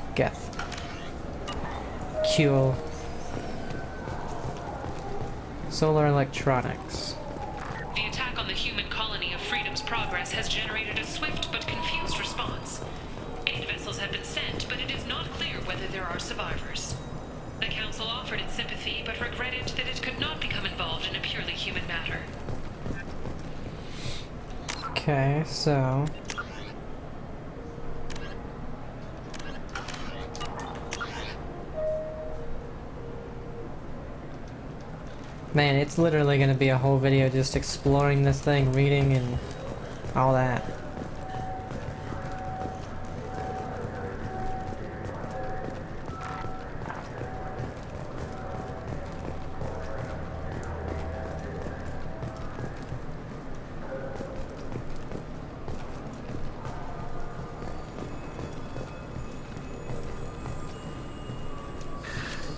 Cool. Solar electronics. The attack on the human colony of Freedom's Progress has generated a swift but confused response. Aid vessels have been sent, but it is not clear whether there are survivors. The Council offered its sympathy, but regretted that it could not become involved in a purely human matter. Okay, so... Man, it's literally gonna be a whole video just exploring this thing, reading and all that.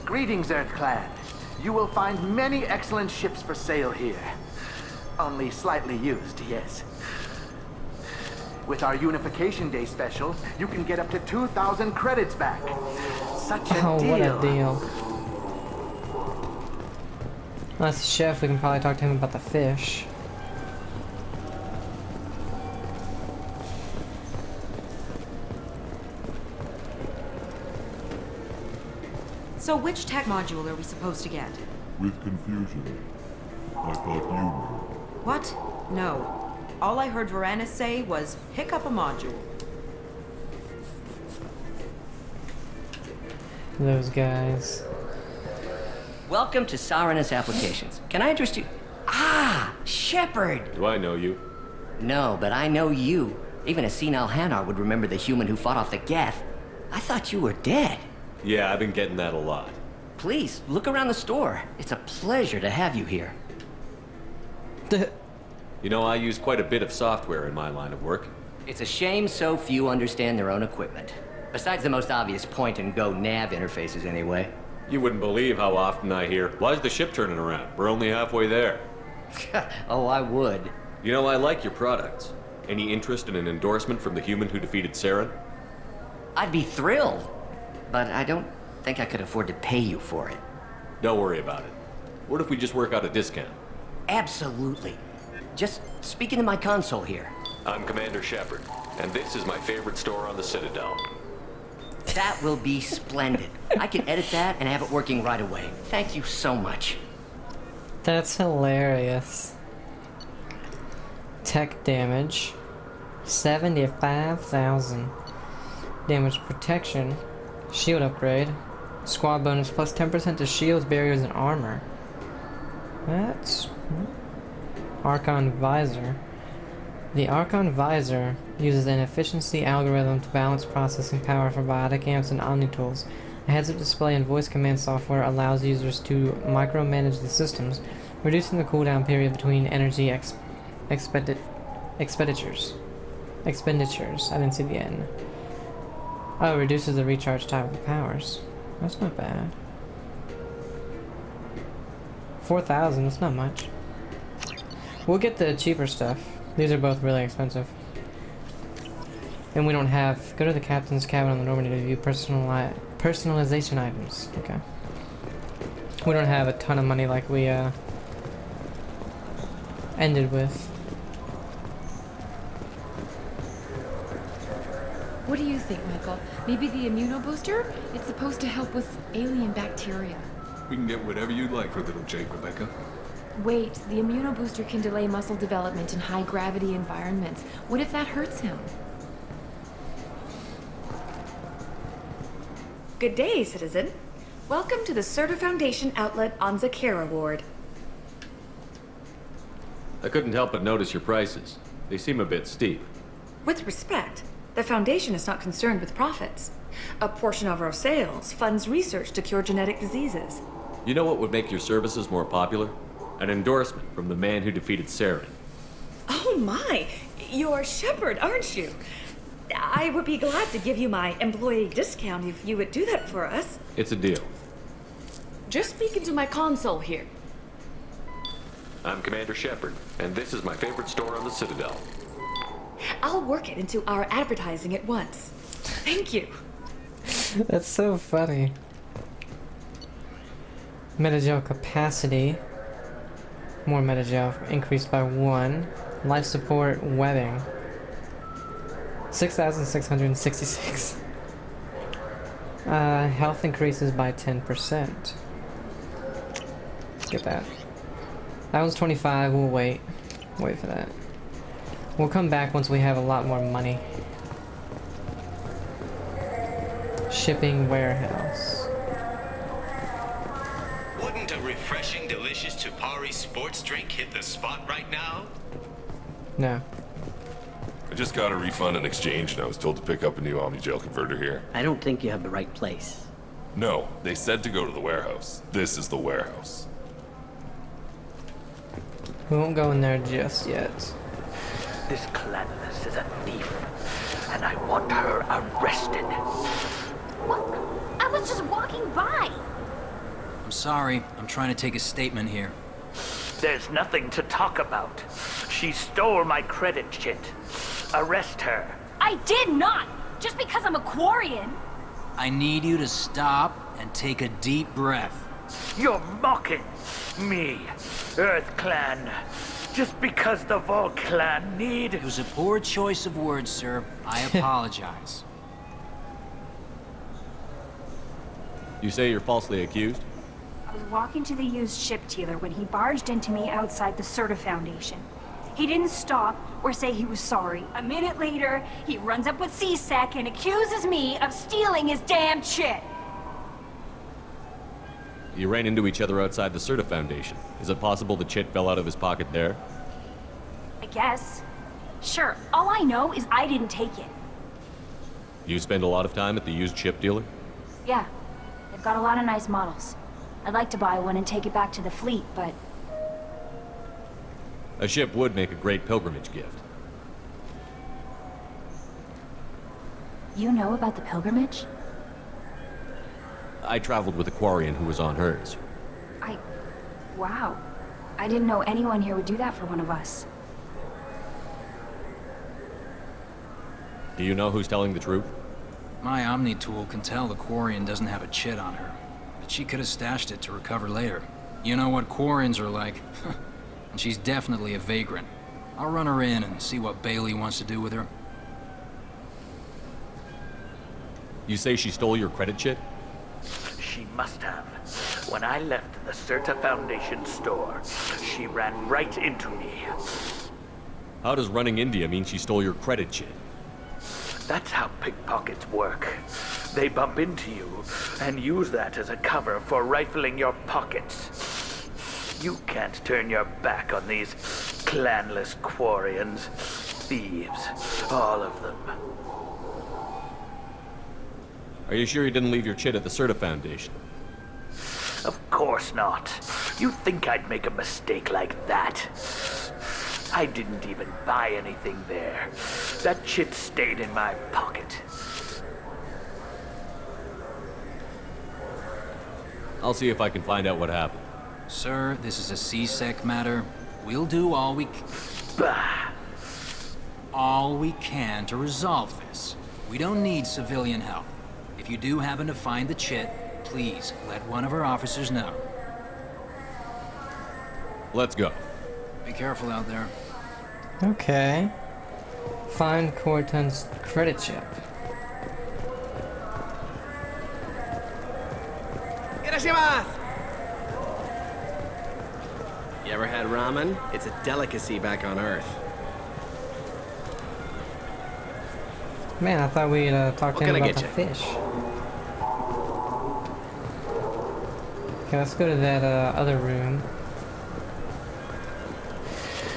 Greetings, Earth-clad. You will find many excellent ships for sale here. Only slightly used, yes. With our Unification Day special, you can get up to 2,000 credits back. Such a deal. Oh, what a deal. That's the chef, we can probably talk to him about the fish. So which tech module are we supposed to get? With confusion. I thought you were. What? No. All I heard Varanus say was, pick up a module. Those guys. Welcome to Saranus Applications. Can I interest you? Ah, Shepard! Do I know you? No, but I know you. Even a senile Hanar would remember the human who fought off the Geth. I thought you were dead. Yeah, I've been getting that a lot. Please, look around the store. It's a pleasure to have you here. You know, I use quite a bit of software in my line of work. It's a shame so few understand their own equipment. Besides the most obvious point-and-go nav interfaces, anyway. You wouldn't believe how often I hear, "Why's the ship turning around? We're only halfway there." Oh, I would. You know, I like your products. Any interest in an endorsement from the human who defeated Saren? I'd be thrilled, but I don't think I could afford to pay you for it. Don't worry about it. What if we just work out a discount? Absolutely. Just speak into my console here. I'm Commander Shepard, and this is my favorite store on the Citadel. That will be splendid. I can edit that and have it working right away. Thank you so much. That's hilarious. Tech damage. 75,000. Damage protection. Shield upgrade. Squad bonus plus 10% to shields, barriers, and armor. That's... Archon Visor. The Archon Visor uses an efficiency algorithm to balance processing power for biotic amps and omnitools. A heads-up display and voice command software allows users to micromanage the systems, reducing the cooldown period between energy expenditures. I didn't see the end. Oh, it reduces the recharge time of the powers. That's not bad. 4,000, that's not much. We'll get the cheaper stuff. These are both really expensive. And we don't have... Go to the captain's cabin on the Normandy to view personalization items. Okay. We don't have a ton of money like we ended with. What do you think, Michael? Maybe the immunobooster? It's supposed to help with alien bacteria. We can get whatever you'd like for little Jake, Rebecca. Wait, the immunobooster can delay muscle development in high-gravity environments. What if that hurts him? Good day, citizen. Welcome to the Certa Foundation outlet on Zakera Ward. I couldn't help but notice your prices. They seem a bit steep. With respect, the Foundation is not concerned with profits. A portion of our sales funds research to cure genetic diseases. You know what would make your services more popular? An endorsement from the man who defeated Saren. Oh my! You're Shepard, aren't you? I would be glad to give you my employee discount if you would do that for us. It's a deal. Just speak into my console here. I'm Commander Shepard, and this is my favorite store on the Citadel. I'll work it into our advertising at once. Thank you. That's so funny. Metagel capacity. More metagel increased by 1. Life support webbing. 6,666. Health increases by 10%. Let's get that. That was 25. We'll wait. Wait for that. We'll come back once we have a lot more money. Shipping warehouse. Wouldn't a refreshing, delicious Tupari sports drink hit the spot right now? No. I just got a refund and exchange, and I was told to pick up a new Omnigel converter here. I don't think you have the right place. No, they said to go to the warehouse. This is the warehouse. We won't go in there just yet. This Clannis is a thief, and I want her arrested. What? I was just walking by. I'm sorry. I'm trying to take a statement here. There's nothing to talk about. She stole my credit chit. Arrest her. I did not! Just because I'm a Quarian. I need you to stop and take a deep breath. You're mocking me, Earth Clan. Just because the Vol Clan need... It was a poor choice of words, sir. I apologize. You say you're falsely accused? I was walking to the used ship dealer when he barged into me outside the Certa Foundation. He didn't stop or say he was sorry. A minute later, he runs up with C-Sec and accuses me of stealing his damn chit. You ran into each other outside the Certa Foundation. Is it possible the chit fell out of his pocket there? I guess. Sure, all I know is I didn't take it. You spend a lot of time at the used chip dealer? Yeah, they've got a lot of nice models. I'd like to buy one and take it back to the fleet, but... A ship would make a great pilgrimage gift. You know about the pilgrimage? I traveled with a Quarian who was on hers. Wow. I didn't know anyone here would do that for one of us. Do you know who's telling the truth? My Omni tool can tell the Quarian doesn't have a chit on her, but she could have stashed it to recover later. You know what Quarians are like. And she's definitely a vagrant. I'll run her in and see what Bailey wants to do with her. You say she stole your credit chit? She must have. When I left the Certa Foundation store, she ran right into me. How does running India mean she stole your credit chit? That's how pickpockets work. They bump into you and use that as a cover for rifling your pockets. You can't turn your back on these clanless Quarians. Thieves, all of them. Are you sure you didn't leave your chit at the Certa Foundation? Of course not. You think I'd make a mistake like that? I didn't even buy anything there. That chit stayed in my pocket. I'll see if I can find out what happened. Sir, this is a C-Sec matter. We'll do all we can to resolve this. We don't need civilian help. If you do happen to find the chit, please let one of our officers know. Let's go. Be careful out there. Okay. Find Corton's credit chip. You ever had ramen? It's a delicacy back on Earth. Man, I thought we'd talk to him about the fish. Okay, let's go to that other room.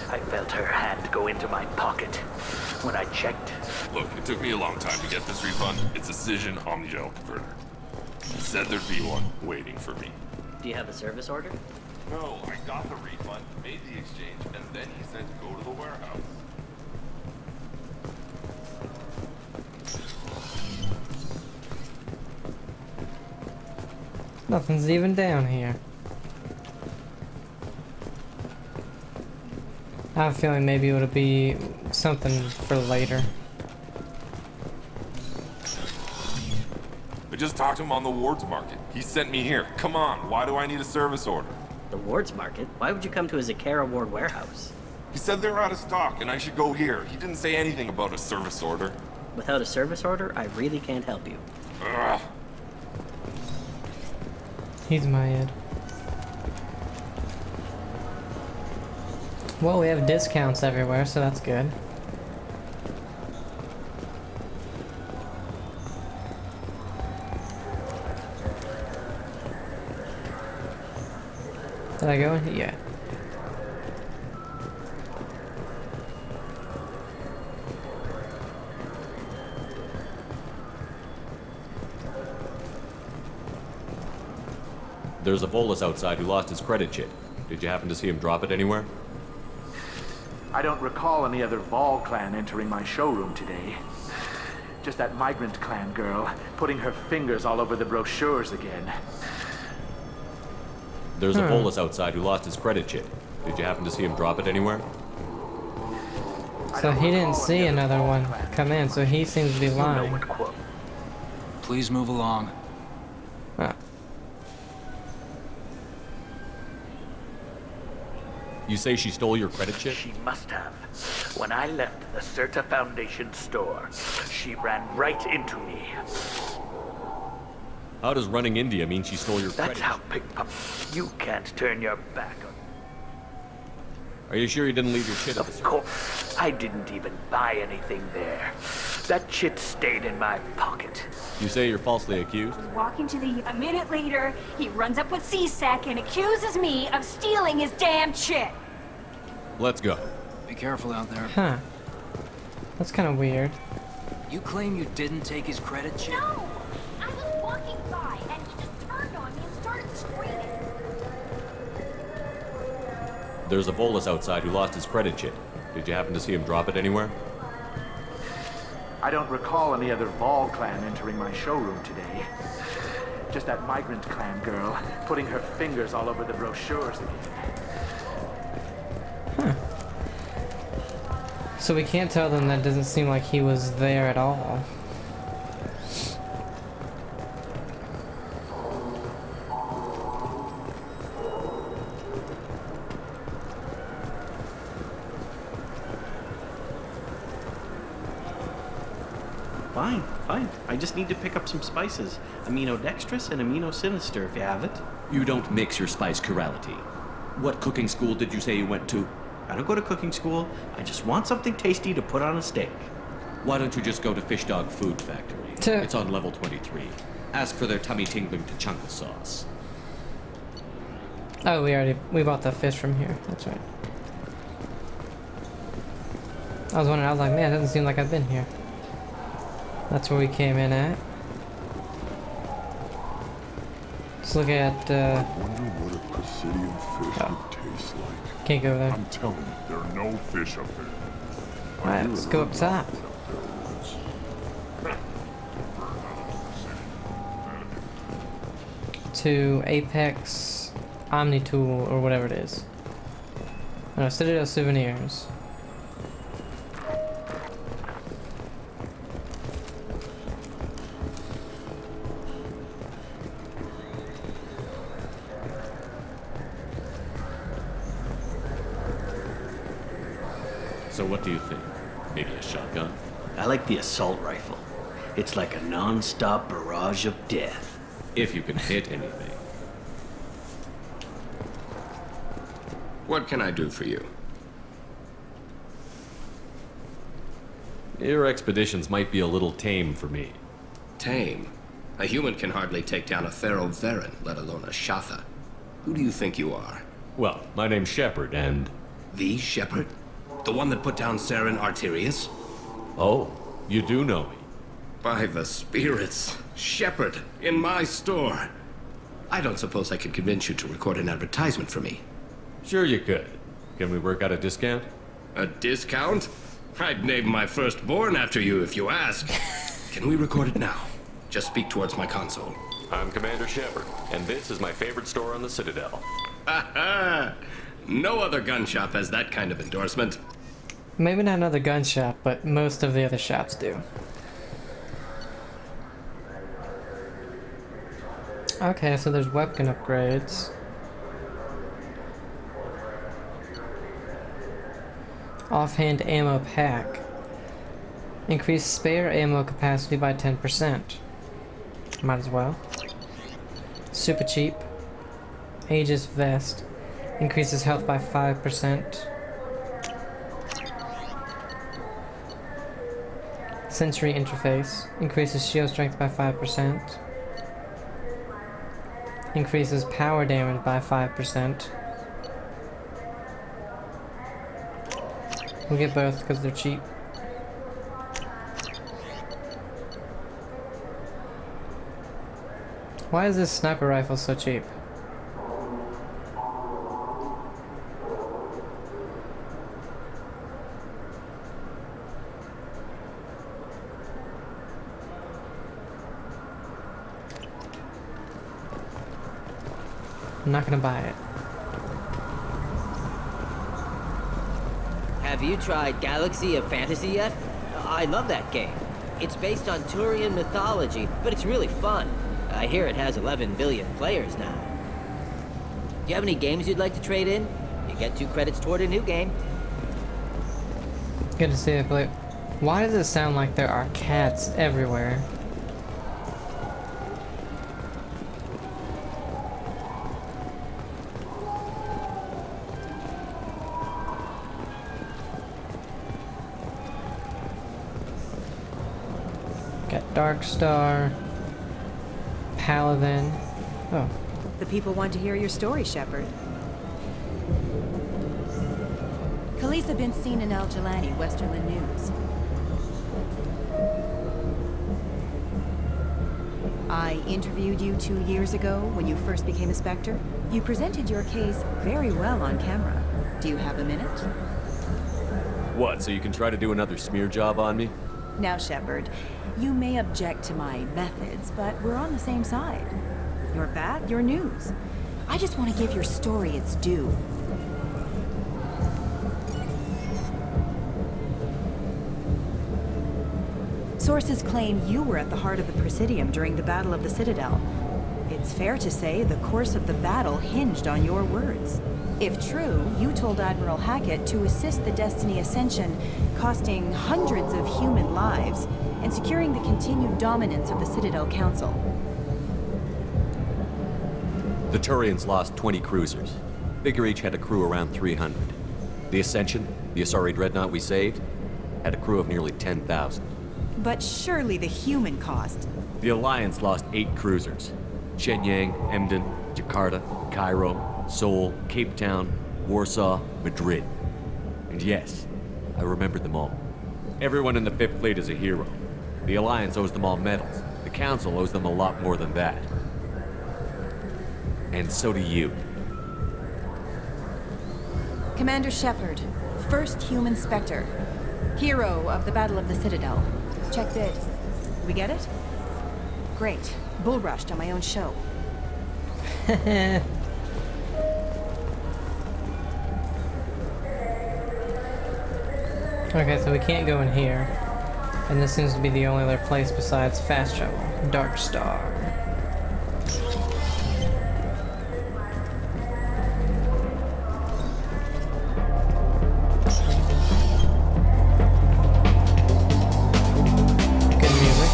I felt her hand go into my pocket when I checked. Look, it took me a long time to get this refund. It's a Cision Omnigel converter. He said there'd be one waiting for me. Do you have a service order? No, I got the refund, made the exchange, and then he said to go to the warehouse. Nothing's even down here. I have a feeling maybe it'll be something for later. I just talked to him on the Wards Market. He sent me here. Come on, why do I need a service order? The Wards Market? Why would you come to a Zakara Ward warehouse? He said they're out of stock and I should go here. He didn't say anything about a service order. Without a service order, I really can't help you. Ugh. He's my head. Well, we have discounts everywhere, so that's good. Did I go in? Yeah. There's a Volus outside who lost his credit chit. Did you happen to see him drop it anywhere? I don't recall any other Vol clan entering my showroom today. Just that migrant clan girl putting her fingers all over the brochures again. There's a Volus outside who lost his credit chit. Did you happen to see him drop it anywhere? So he didn't see another one come in, so he seems to be lying. Please move along. Ah. You say she stole your credit chit? She must have. When I left the Certa Foundation store, she ran right into me. How does running India mean she stole your credit That's how you can't turn your back on. Are you sure you didn't leave your chit at the Of course. I didn't even buy anything there. That chit stayed in my pocket. You say you're falsely accused? Walking to the... A minute later, he runs up with C-Sec and accuses me of stealing his damn chit. Let's go. Be careful out there. Huh. That's kind of weird. You claim you didn't take his credit chit? No! I was walking by and he just turned on me and started screaming. There's a bolus outside who lost his credit chip. Did you happen to see him drop it anywhere? I don't recall any other Vol clan entering my showroom today. Just that migrant clan girl putting her fingers all over the brochures again. So we can't tell them that doesn't seem like he was there at all. Fine, fine. I just need to pick up some spices. Aminodextrous and aminosinister, if you have it. You don't mix your spice chirality. What cooking school did you say you went to? I don't go to cooking school. I just want something tasty to put on a steak. Why don't you just go to Fish Dog Food Factory? It's on level 23. Ask for their tummy-tingling tachanka sauce. Oh, we bought the fish from here. That's right. I was wondering, I was like, man, it doesn't seem like I've been here. That's where we came in at. Let's look at, I wonder what a Presidium fish would taste like. Can't go there. I'm telling you, there are no fish up there. Alright, let's go up top. To Apex Omni Tool or whatever it is. Oh, no, Citadel Souvenirs. So what do you think? Maybe a shotgun? I like the assault rifle. It's like a non-stop barrage of death. If you can hit anything. What can I do for you? Your expeditions might be a little tame for me. Tame? A human can hardly take down a Pharaoh Varen, let alone a Shatha. Who do you think you are? Well, my name's Shepard, and... The Shepard? The one that put down Saren Arterius? Oh, you do know me. By the spirits. Shepard, in my store. I don't suppose I could convince you to record an advertisement for me. Sure you could. Can we work out a discount? A discount? I'd name my firstborn after you if you ask. Can we record it now? Just speak towards my console. I'm Commander Shepard, and this is my favorite store on the Citadel. Ha ha! No other gun shop has that kind of endorsement. Maybe not another gun shop, but most of the other shops do. Okay, so there's weapon upgrades. Offhand ammo pack. Increase spare ammo capacity by 10%. Might as well. Super cheap. Aegis vest. Increases health by 5%. Sensory interface. Increases shield strength by 5%. Increases power damage by 5%. We'll get both because they're cheap. Why is this sniper rifle so cheap? I'm not gonna buy it. Have you tried Galaxy of Fantasy yet? I love that game. It's based on Turian mythology, but it's really fun. I hear it has 11 billion players now. Do you have any games you'd like to trade in? You get 2 credits toward a new game. Good to see it, but why does it sound like there are cats everywhere? Got Dark Star, Paladin. Oh. The people want to hear your story, Shepard. Khaleesa been seen in Al Jelani, Westerland News. I interviewed you 2 years ago when you first became a Spectre. You presented your case very well on camera. Do you have a minute? What, so you can try to do another smear job on me? Now, Shepard, you may object to my methods, but we're on the same side. You're bad, you're news. I just want to give your story its due. Sources claim you were at the heart of the Presidium during the Battle of the Citadel. It's fair to say the course of the battle hinged on your words. If true, you told Admiral Hackett to assist the Destiny Ascension, costing hundreds of human lives, and securing the continued dominance of the Citadel Council. The Turians lost 20 cruisers. Figure each had a crew around 300. The Ascension, the Asari dreadnought we saved, had a crew of nearly 10,000. But surely the human cost. The Alliance lost 8 cruisers. Shenyang, Emden, Jakarta, Cairo, Seoul, Cape Town, Warsaw, Madrid. And yes, I remembered them all. Everyone in the 5th Fleet is a hero. The Alliance owes them all medals. The Council owes them a lot more than that. And so do you. Commander Shepard, first human Spectre. Hero of the Battle of the Citadel. Check bid. We get it? Great. Bull rushed on my own show. Okay, so we can't go in here. And this seems to be the only other place besides fast travel. Dark Star. Good music.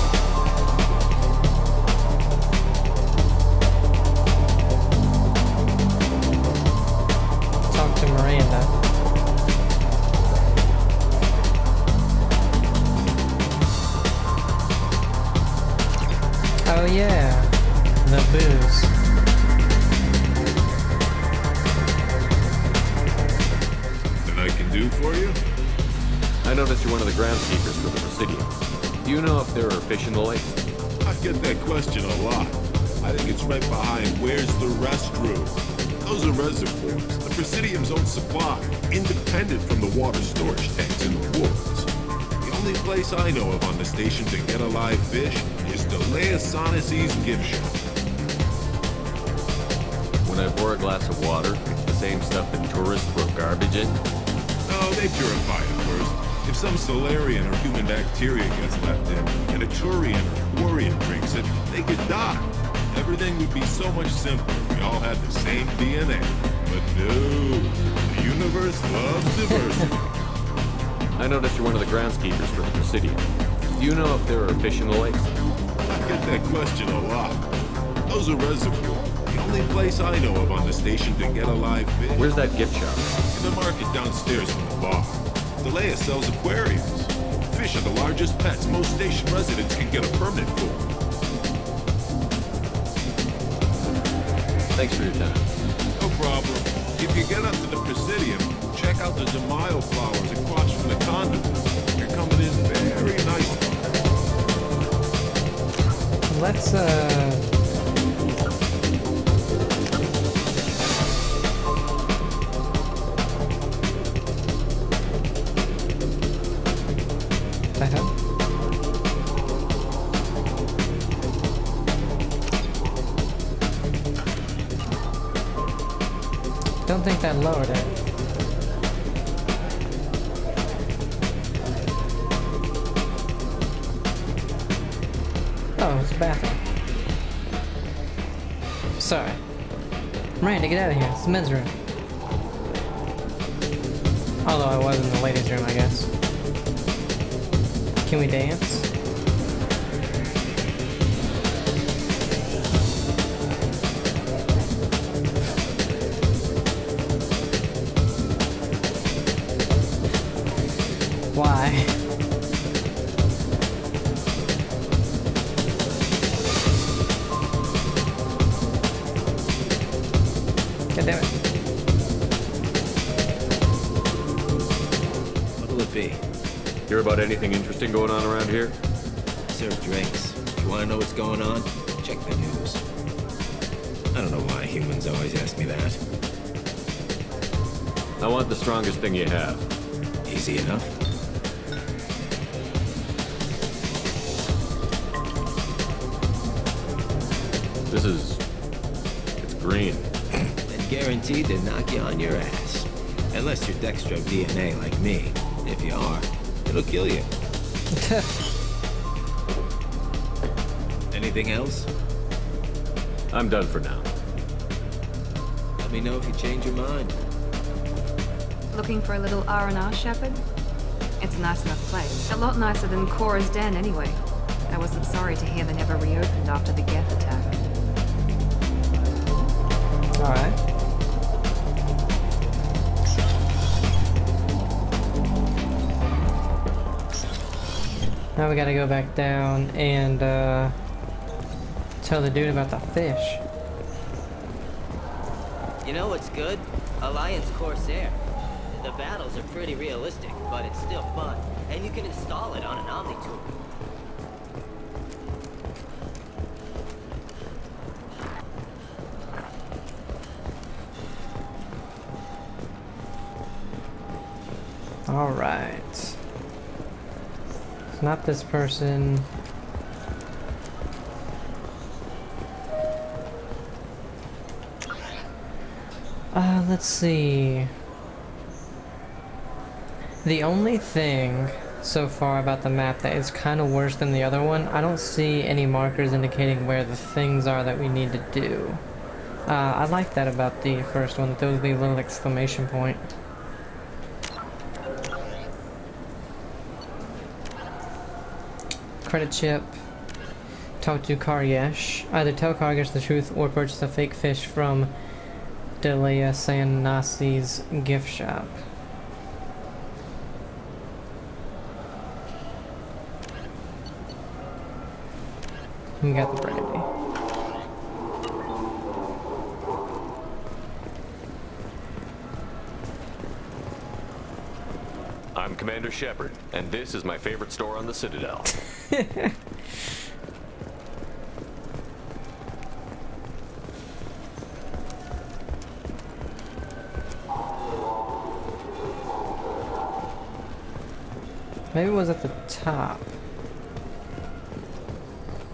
Talk to Miranda. Oh yeah, the booze. That I can do for you? I noticed you're one of the groundskeepers for the Presidium. Do you know if there are fish in the lake? I get that question a lot. I think it's right behind where's the restroom. Those are reservoirs, the Presidium's own supply, independent from the water storage tanks in the woods. The only place I know of on the station to get a live fish is Delea Sonesi's gift shop. When I pour a glass of water, it's the same stuff that tourists throw garbage in? No, they purify it first. If some Solarian or human bacteria gets left in, and a Turian or Quarian drinks it, they could die. Everything would be so much simpler if we all had the same DNA. But no, the universe loves diversity. I noticed you're one of the groundskeepers for the Presidium. Do you know if there are fish in the lakes? I get that question a lot. Those are reservoirs. The only place I know of on the station to get a live fish. Where's that gift shop? In the market downstairs from the bar. Delea sells aquariums. Fish are the largest pets most station residents can get a permit for. Thanks for your time. No problem. If you get up to the Presidium, check out the Demaio flowers across from the conduit. They're coming in very nicely. Let's, don't think that lowered it. Oh, it's a bathroom. Sorry. Miranda, get out of here. It's the men's room. Although I was in the ladies' room, I guess. Can we dance? Why? God damn it. What'll it be? Hear about anything interesting going on around here? Serve drinks. If you want to know what's going on, check the news. I don't know why humans always ask me that. I want the strongest thing you have. Easy enough. It's green. And guaranteed to knock you on your ass. Unless you're Dextro DNA like me. If you are, it'll kill you. Anything else? I'm done for now. Let me know if you change your mind. Looking for a little R&R, Shepard? It's a nice enough place. A lot nicer than Cora's den, anyway. I wasn't sorry to hear they never reopened after the Geth attack. Alright. Now we gotta go back down and tell the dude about the fish. You know what's good? Alliance Corsair. The battles are pretty realistic, but it's still fun. And you can install it on an Omni-tool. Alright. It's not this person. Let's see. The only thing so far about the map that is kind of worse than the other one, I don't see any markers indicating where the things are that we need to do. I like that about the first one, that there would be a little exclamation point. Credit chip. Talk to Karyesh. Either tell Karyesh the truth or purchase a fake fish from Delia Sanasi's gift shop. We got the brandy. I'm Commander Shepard, and this is my favorite store on the Citadel. Maybe it was at the top.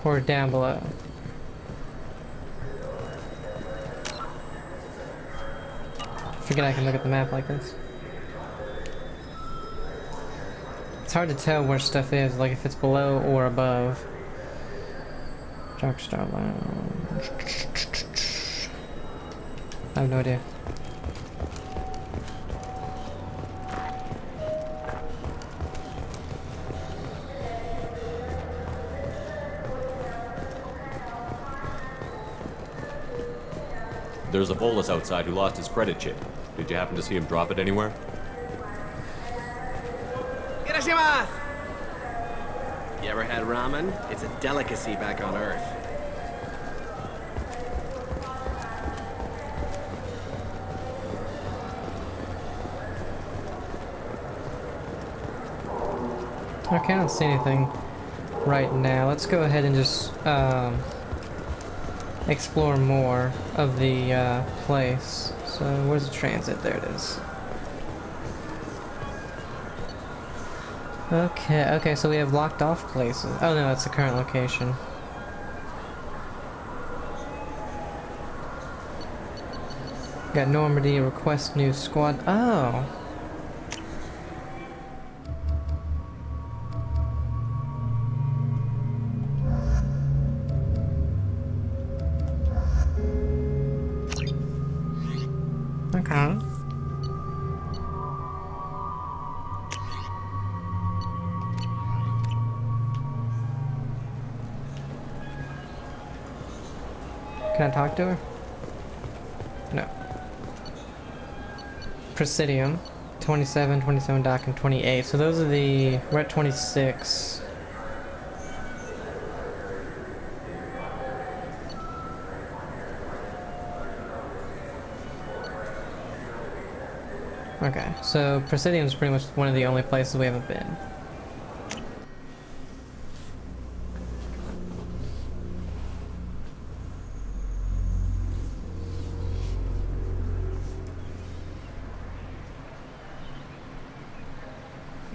Or down below. I forget I can look at the map like this. It's hard to tell where stuff is, like if it's below or above. Darkstar Lounge. I have no idea. There's a Polus outside who lost his credit chip. Did you happen to see him drop it anywhere? Irashimasu! You ever had ramen? It's a delicacy back on Earth. Okay, I don't see anything right now. Let's go ahead and just explore more of the place. So where's the transit? There it is. Okay, so we have locked off places. Oh no, that's the current location. Got Normandy, request new squad. Oh. Okay. Can I talk to her? No. Presidium. 27, 27 dock, and 28. So those are the... We're at 26. Okay, so Presidium is pretty much one of the only places we haven't been.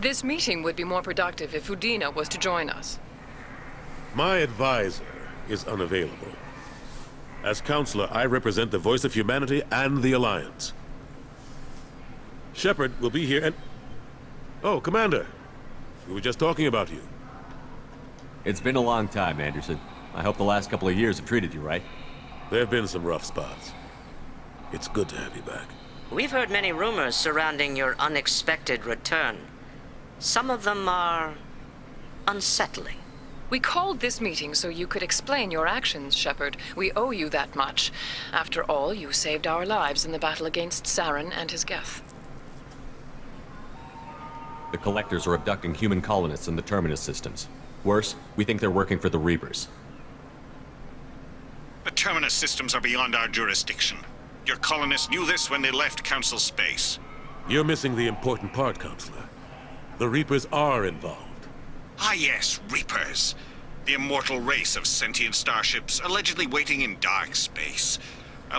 This meeting would be more productive if Udina was to join us. My advisor is unavailable. As counselor, I represent the voice of humanity and the Alliance. Shepard will be here and... Oh, Commander. We were just talking about you. It's been a long time, Anderson. I hope the last couple of years have treated you right. There have been some rough spots. It's good to have you back. We've heard many rumors surrounding your unexpected return. Some of them are unsettling. We called this meeting so you could explain your actions, Shepard. We owe you that much. After all, you saved our lives in the battle against Saren and his Geth. The Collectors are abducting human colonists in the Terminus systems. Worse, we think they're working for the Reapers. The Terminus systems are beyond our jurisdiction. Your colonists knew this when they left Council space. You're missing the important part, Counselor. The Reapers are involved. Ah yes, Reapers. The immortal race of sentient starships allegedly waiting in dark space.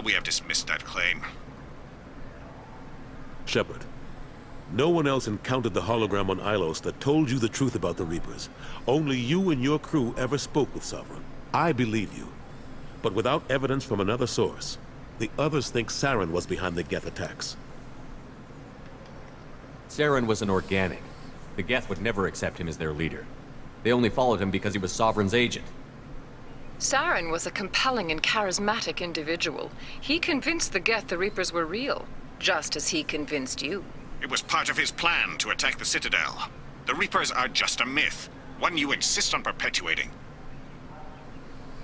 We have dismissed that claim. Shepard, no one else encountered the hologram on Ilos that told you the truth about the Reapers. Only you and your crew ever spoke with Sovereign. I believe you. But without evidence from another source, the others think Saren was behind the Geth attacks. Saren was an organic. The Geth would never accept him as their leader. They only followed him because he was Sovereign's agent. Saren was a compelling and charismatic individual. He convinced the Geth the Reapers were real, just as he convinced you. It was part of his plan to attack the Citadel. The Reapers are just a myth, one you insist on perpetuating.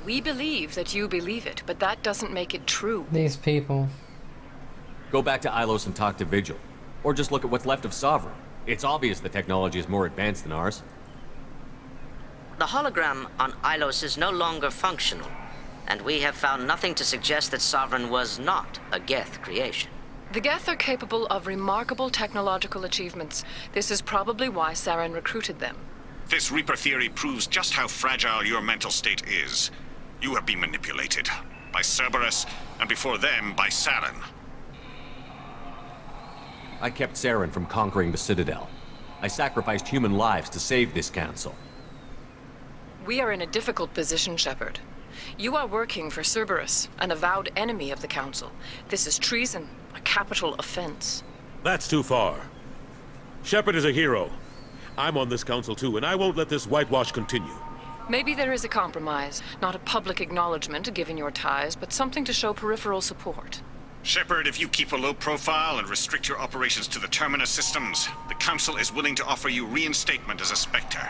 We believe that you believe it, but that doesn't make it true. These people. Go back to Ilos and talk to Vigil. Or just look at what's left of Sovereign. It's obvious the technology is more advanced than ours. The hologram on Ilos is no longer functional, and we have found nothing to suggest that Sovereign was not a Geth creation. The Geth are capable of remarkable technological achievements. This is probably why Saren recruited them. This Reaper theory proves just how fragile your mental state is. You have been manipulated by Cerberus, and before them, by Saren. I kept Saren from conquering the Citadel. I sacrificed human lives to save this council. We are in a difficult position, Shepard. You are working for Cerberus, an avowed enemy of the Council. This is treason, a capital offense. That's too far. Shepard is a hero. I'm on this council too, and I won't let this whitewash continue. Maybe there is a compromise. Not a public acknowledgement given your ties, but something to show peripheral support. Shepard, if you keep a low profile and restrict your operations to the Terminus systems, the Council is willing to offer you reinstatement as a Spectre.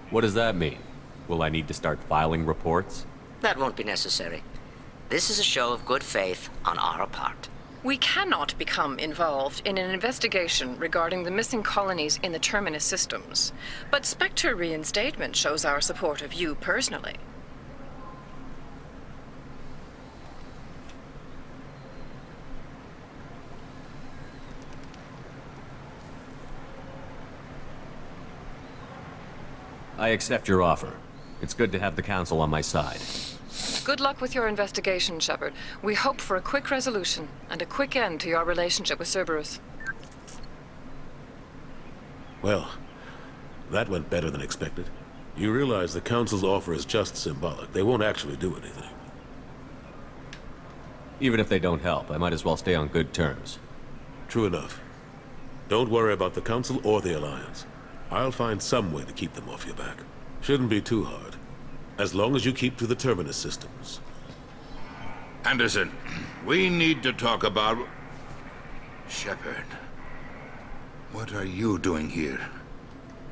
What does that mean? Will I need to start filing reports? That won't be necessary. This is a show of good faith on our part. We cannot become involved in an investigation regarding the missing colonies in the Terminus systems. But Spectre reinstatement shows our support of you personally. I accept your offer. It's good to have the Council on my side. Good luck with your investigation, Shepard. We hope for a quick resolution and a quick end to your relationship with Cerberus. Well, that went better than expected. You realize the Council's offer is just symbolic. They won't actually do anything. Even if they don't help, I might as well stay on good terms. True enough. Don't worry about the Council or the Alliance. I'll find some way to keep them off your back. Shouldn't be too hard. As long as you keep to the Terminus systems. Anderson, we need to talk about... Shepard. What are you doing here?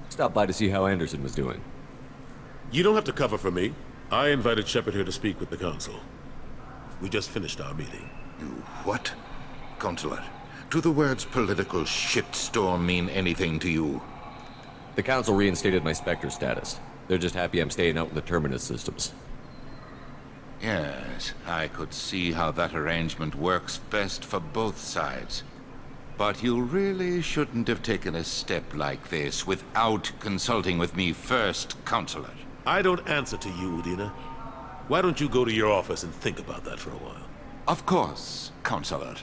Stop by to see how Anderson was doing. You don't have to cover for me. I invited Shepard here to speak with the Council. We just finished our meeting. You what? Counselor, do the words political shitstorm mean anything to you? The Council reinstated my Spectre status. They're just happy I'm staying out in the Terminus systems. Yes, I could see how that arrangement works best for both sides. But you really shouldn't have taken a step like this without consulting with me first, Counselor. I don't answer to you, Udina. Why don't you go to your office and think about that for a while? Of course, Counselor.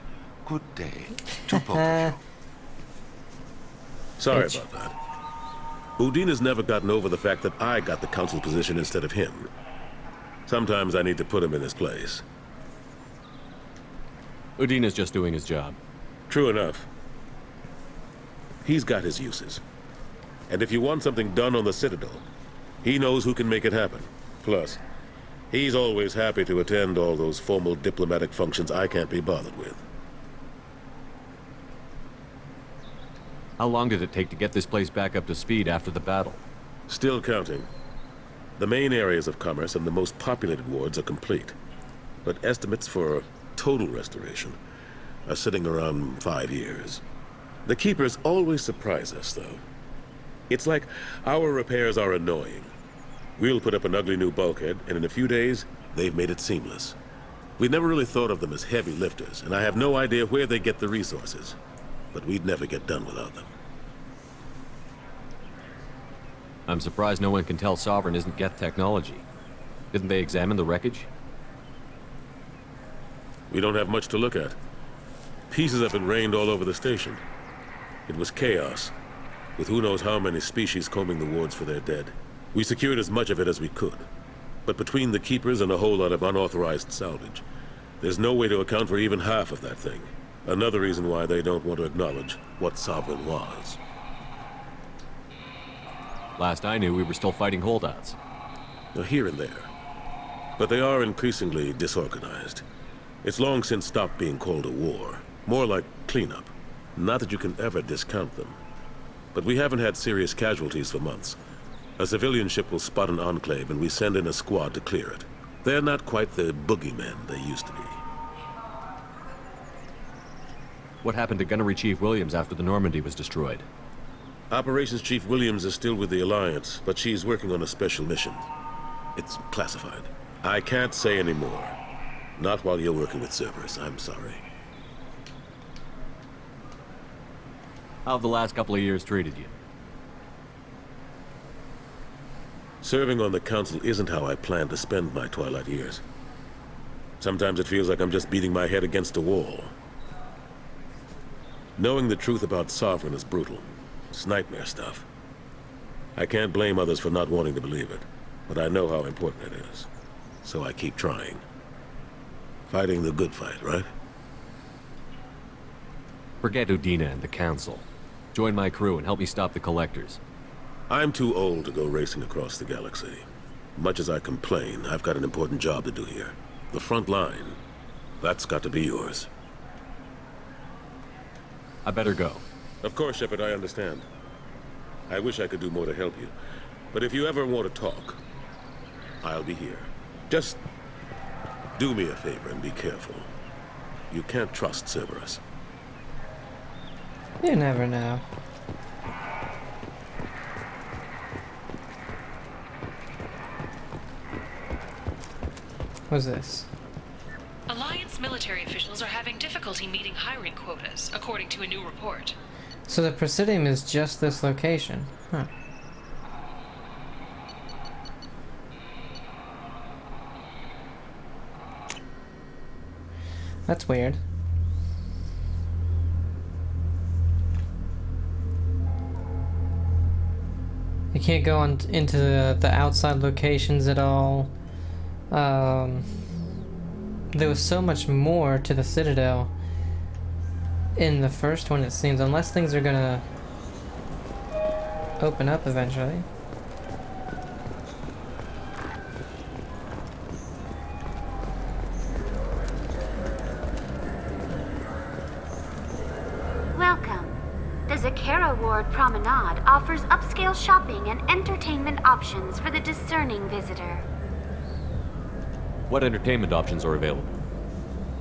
Good day to both of you. Sorry Bitch. about that. Udina's never gotten over the fact that I got the council position instead of him. Sometimes I need to put him in his place. Udina's just doing his job. True enough. He's got his uses. And if you want something done on the Citadel, he knows who can make it happen. Plus, he's always happy to attend all those formal diplomatic functions I can't be bothered with. How long did it take to get this place back up to speed after the battle? Still counting. The main areas of commerce and the most populated wards are complete. But estimates for total restoration are sitting around 5 years. The Keepers always surprise us, though. It's like our repairs are annoying. We'll put up an ugly new bulkhead, and in a few days, they've made it seamless. We never really thought of them as heavy lifters, and I have no idea where they get the resources. But we'd never get done without them. I'm surprised no one can tell Sovereign isn't Geth technology. Didn't they examine the wreckage? We don't have much to look at. Pieces have been rained all over the station. It was chaos, with who knows how many species combing the wards for their dead. We secured as much of it as we could. But between the Keepers and a whole lot of unauthorized salvage, there's no way to account for even half of that thing. Another reason why they don't want to acknowledge what Sovereign was. Last I knew, we were still fighting holdouts. Here and there. But they are increasingly disorganized. It's long since stopped being called a war. More like cleanup. Not that you can ever discount them. But we haven't had serious casualties for months. A civilian ship will spot an enclave and we send in a squad to clear it. They're not quite the boogeymen they used to be. What happened to Gunnery Chief Williams after the Normandy was destroyed? Operations Chief Williams is still with the Alliance, but she's working on a special mission. It's classified. I can't say any more. Not while you're working with Cerberus, I'm sorry. How have the last couple of years treated you? Serving on the Council isn't how I plan to spend my twilight years. Sometimes it feels like I'm just beating my head against a wall. Knowing the truth about Sovereign is brutal. It's nightmare stuff. I can't blame others for not wanting to believe it, but I know how important it is. So I keep trying. Fighting the good fight, right? Forget Udina and the Council. Join my crew and help me stop the Collectors. I'm too old to go racing across the galaxy. Much as I complain, I've got an important job to do here. The front line. That's got to be yours. I better go. Of course, Shepard, I understand. I wish I could do more to help you. But if you ever want to talk, I'll be here. Just do me a favor and be careful. You can't trust Cerberus. You never know. What's this? Alliance military officials are having difficulty meeting hiring quotas, according to a new report. So the Presidium is just this location. Huh. That's weird. You can't go on into the outside locations at all. There was so much more to the Citadel in the first one, it seems, unless things are gonna open up eventually. Welcome. The Zakara Ward Promenade offers upscale shopping and entertainment options for the discerning visitor. What entertainment options are available?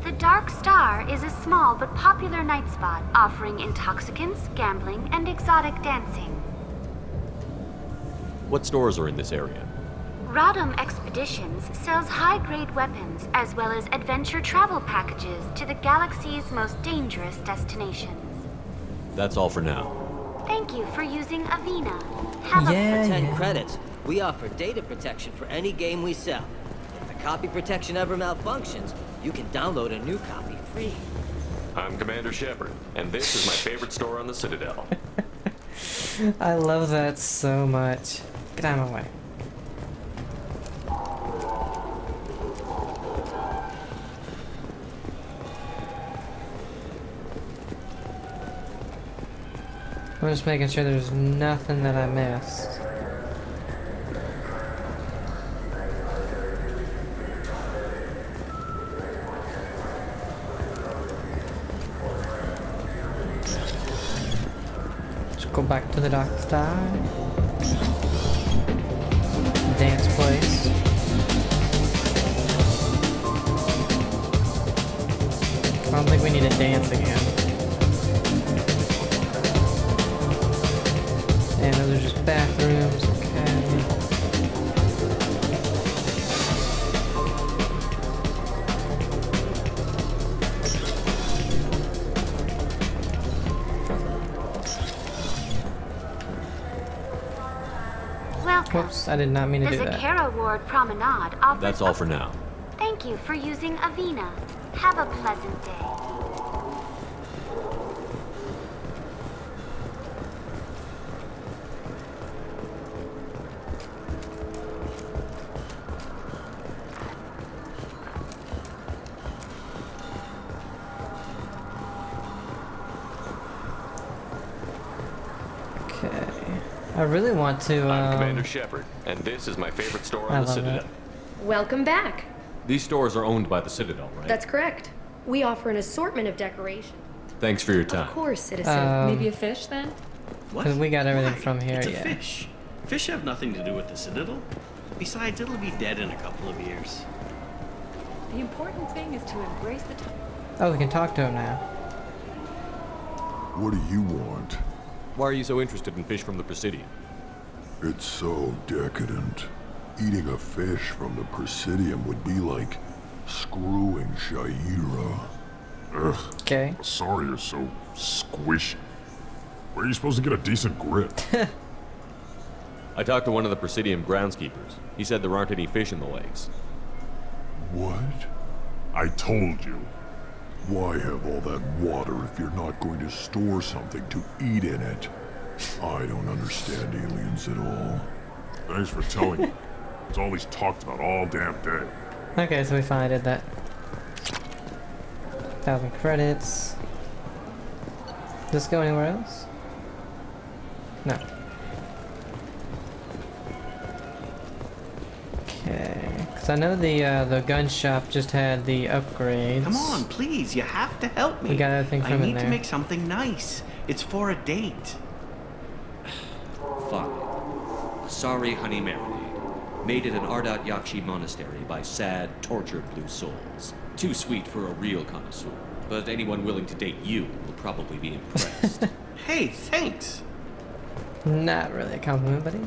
The Dark Star is a small but popular night spot offering intoxicants, gambling, and exotic dancing. What stores are in this area? Rodham Expeditions sells high-grade weapons as well as adventure travel packages to the galaxy's most dangerous destinations. That's all for now. Thank you for using Avena. For 10 credits, we offer data protection for any game we sell. If the copy protection ever malfunctions, you can download a new copy free. I'm Commander Shepard, and this is my favorite store on the Citadel. I love that so much. Get out of my way. I'm just making sure there's nothing that I missed. Go back to the dark side. Dance place. I don't think we need to dance again. And those are just bathrooms, okay. Welcome. Whoops, I did not mean to do The that. Zakara Ward Promenade offers... That's all for now. Thank you for using Avena. Have a pleasant day. Okay. I really want to, I'm Commander Shepard, and this is my favorite store I on the love Citadel. it. Welcome back. These stores are owned by the Citadel, right? That's correct. We offer an assortment of decorations. Thanks for your time. Of course, citizen. Maybe a fish then? What? 'Cause we got everything Why? from here, It's a yeah. fish. Fish have nothing to do with the Citadel. Besides, it'll be dead in a couple of years. The important thing is to embrace the time. Oh, we can talk to him now. What do you want? Why are you so interested in fish from the Presidium? It's so decadent. Eating a fish from the Presidium would be like screwing Shaira. Ugh. Okay. Sorry, you're so squishy. Where are you supposed to get a decent grip? I talked to one of the Presidium groundskeepers. He said there aren't any fish in the lakes. What? I told you. Why have all that water if you're not going to store something to eat in it? I don't understand aliens at all. Thanks for telling me. It's all he's talked about all damn day. Okay, so we finally did that. 1,000 credits. Does this go anywhere else? No. Okay, because I know the gun shop just had the upgrades. Come on, please, you have to help me. We got everything from I in need there. to make something nice. It's for a date. Fine. Sorry, honey marinade. Made at an Ardat Yakshi monastery by sad, tortured blue souls. Too sweet for a real connoisseur. But anyone willing to date you will probably be impressed. Hey, thanks. Not really a compliment, buddy.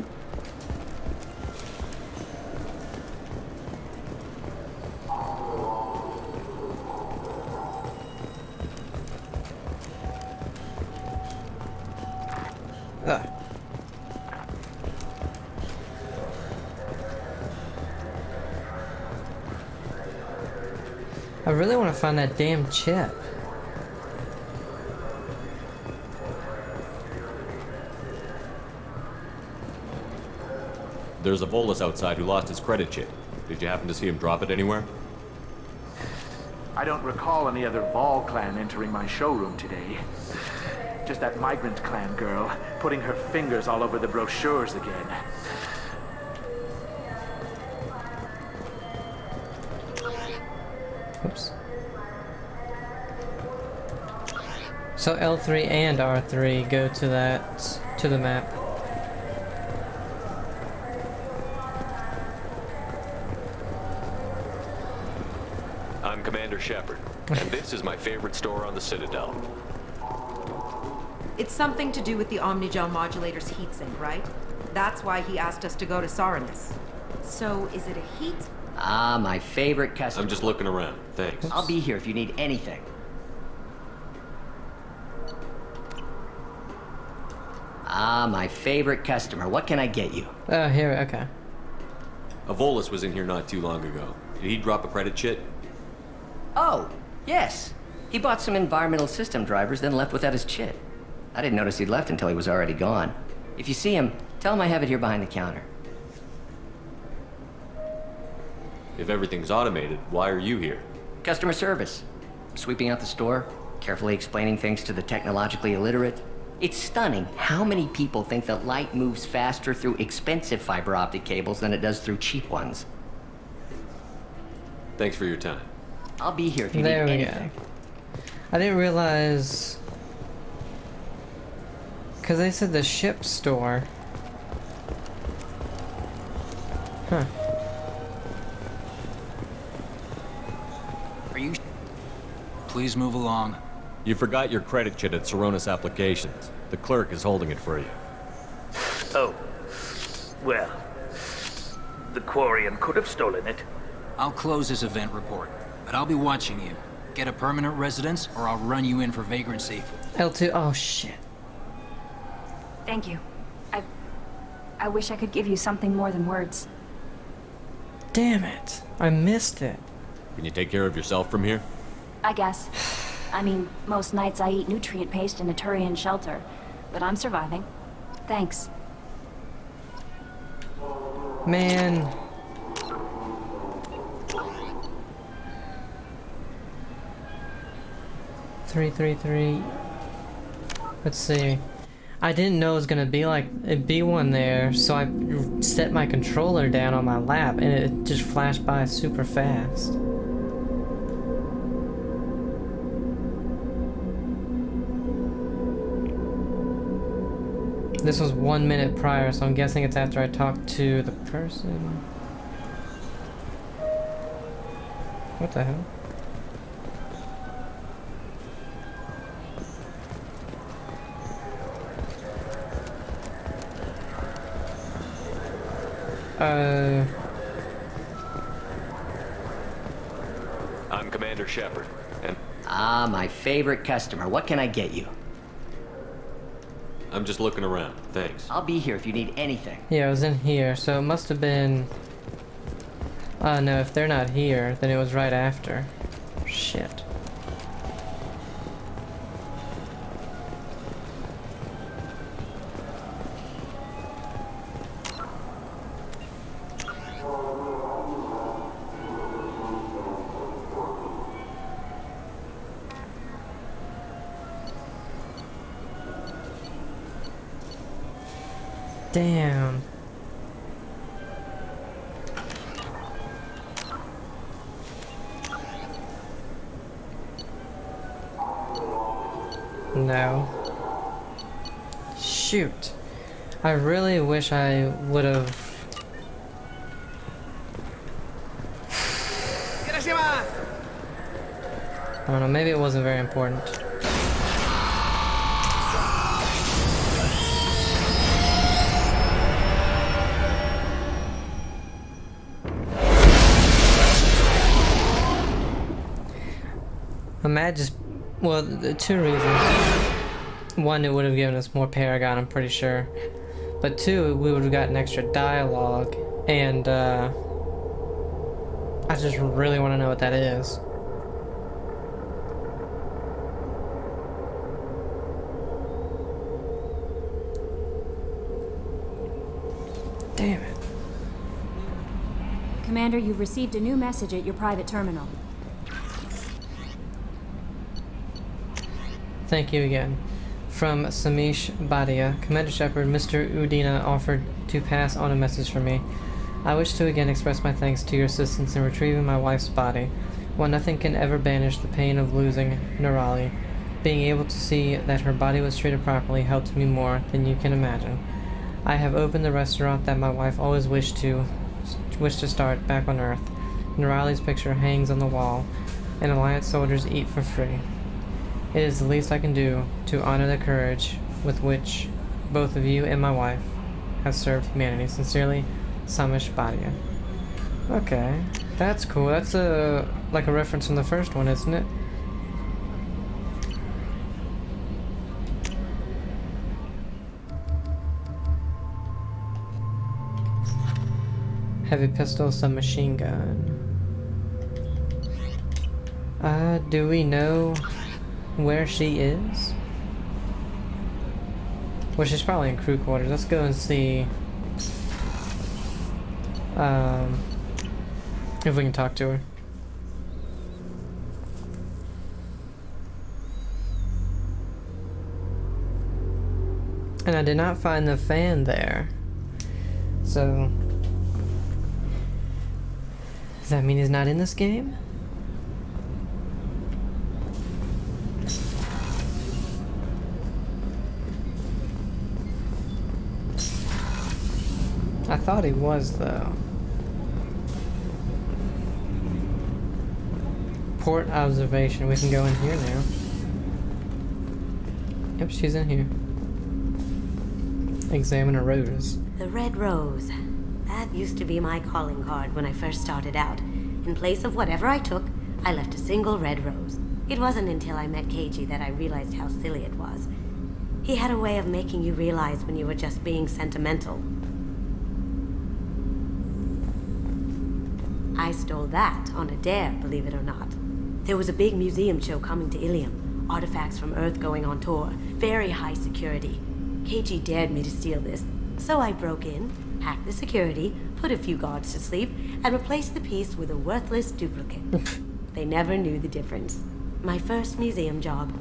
Ugh. I really want to find that damn chip. There's a Volus outside who lost his credit chip. Did you happen to see him drop it anywhere? I don't recall any other Vol clan entering my showroom today. Just that migrant clan girl putting her fingers all over the brochures again. Oops. So L3 and R3 go to to the map. I'm Commander Shepard, and this is my favorite store on the Citadel. It's something to do with the Omnigel modulator's heatsink, right? That's why he asked us to go to Saranus. So, is it a heat? Ah, my favorite customer. I'm just looking around. Thanks. I'll be here if you need anything. Ah, my favorite customer. What can I get you? Oh, here, okay. A Volus was in here not too long ago. Did he drop a credit chit? Oh, yes. He bought some environmental system drivers, then left without his chit. I didn't notice he'd left until he was already gone. If you see him, tell him I have it here behind the counter. If everything's automated, why are you here? Customer service. Sweeping out the store, carefully explaining things to the technologically illiterate. It's stunning how many people think that light moves faster through expensive fiber optic cables than it does through cheap ones. Thanks for your time. I'll be here if you There need we go. anything. I didn't realize... Because they said the ship store. Huh. Are you... Please move along. You forgot your credit kit at Saronis Applications. The clerk is holding it for you. Oh. Well. The Quarian could have stolen it. I'll close this event report, but I'll be watching you. Get a permanent residence, or I'll run you in for vagrancy. L2, oh shit. Thank you. I wish I could give you something more than words. Damn it. I missed it. Can you take care of yourself from here? I guess. I mean, most nights I eat nutrient paste in a Turian shelter, but I'm surviving. Thanks. Man. Three. Let's see. I didn't know it was gonna be like it'd be one there, so I set my controller down on my lap and it just flashed by super fast. This was 1 minute prior, so I'm guessing it's after I talked to the person. What the hell? I'm Commander Shepard, and... Ah, my favorite customer. What can I get you? I'm just looking around. Thanks. I'll be here if you need anything. Yeah, it was in here, so it must have been... no, if they're not here, then it was right after. Shit. Damn. No. Shoot. I really wish I would have. I don't know, maybe it wasn't very important. I'm mad just, well, two reasons. One, it would have given us more Paragon, I'm pretty sure. But two, we would have gotten extra dialogue, and I just really want to know what that is. Damn it. Commander, you've received a new message at your private terminal. Thank you again. From Samish Badia, Commander Shepard, Mr. Udina offered to pass on a message for me. I wish to again express my thanks to your assistance in retrieving my wife's body. While nothing can ever banish the pain of losing Nerali, being able to see that her body was treated properly helped me more than you can imagine. I have opened the restaurant that my wife always wished to start back on Earth. Nerali's picture hangs on the wall, and Alliance soldiers eat for free. It is the least I can do to honor the courage with which both of you and my wife have served humanity. Sincerely, Samish Badia. Okay, that's cool. That's like a reference from the first one, isn't it? Heavy pistol, submachine gun. Do we know where she is? Well, she's probably in crew quarters. Let's go and see if we can talk to her. And I did not find the fan there. So does that mean he's not in this game? I thought he was, though. Port observation. We can go in here now. Yep, she's in here. Examine a rose. The red rose. That used to be my calling card when I first started out. In place of whatever I took, I left a single red rose. It wasn't until I met Keiji that I realized how silly it was. He had a way of making you realize when you were just being sentimental. I stole that on a dare, believe it or not. There was a big museum show coming to Ilium. Artifacts from Earth going on tour. Very high security. Keiji dared me to steal this, so I broke in, hacked the security, put a few guards to sleep, and replaced the piece with a worthless duplicate. They never knew the difference. My first museum job.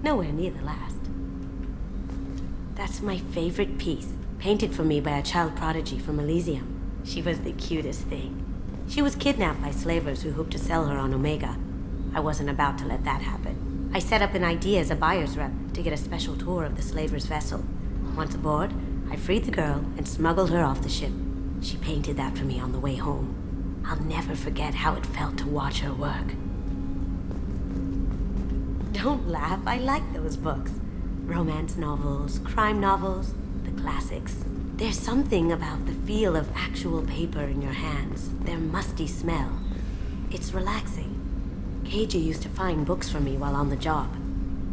Nowhere near the last. That's my favorite piece, painted for me by a child prodigy from Elysium. She was the cutest thing. She was kidnapped by slavers who hoped to sell her on Omega. I wasn't about to let that happen. I set up an idea as a buyer's rep to get a special tour of the slaver's vessel. Once aboard, I freed the girl and smuggled her off the ship. She painted that for me on the way home. I'll never forget how it felt to watch her work. Don't laugh, I like those books. Romance novels, crime novels, the classics. There's something about the feel of actual paper in your hands, their musty smell. It's relaxing. Keiji used to find books for me while on the job.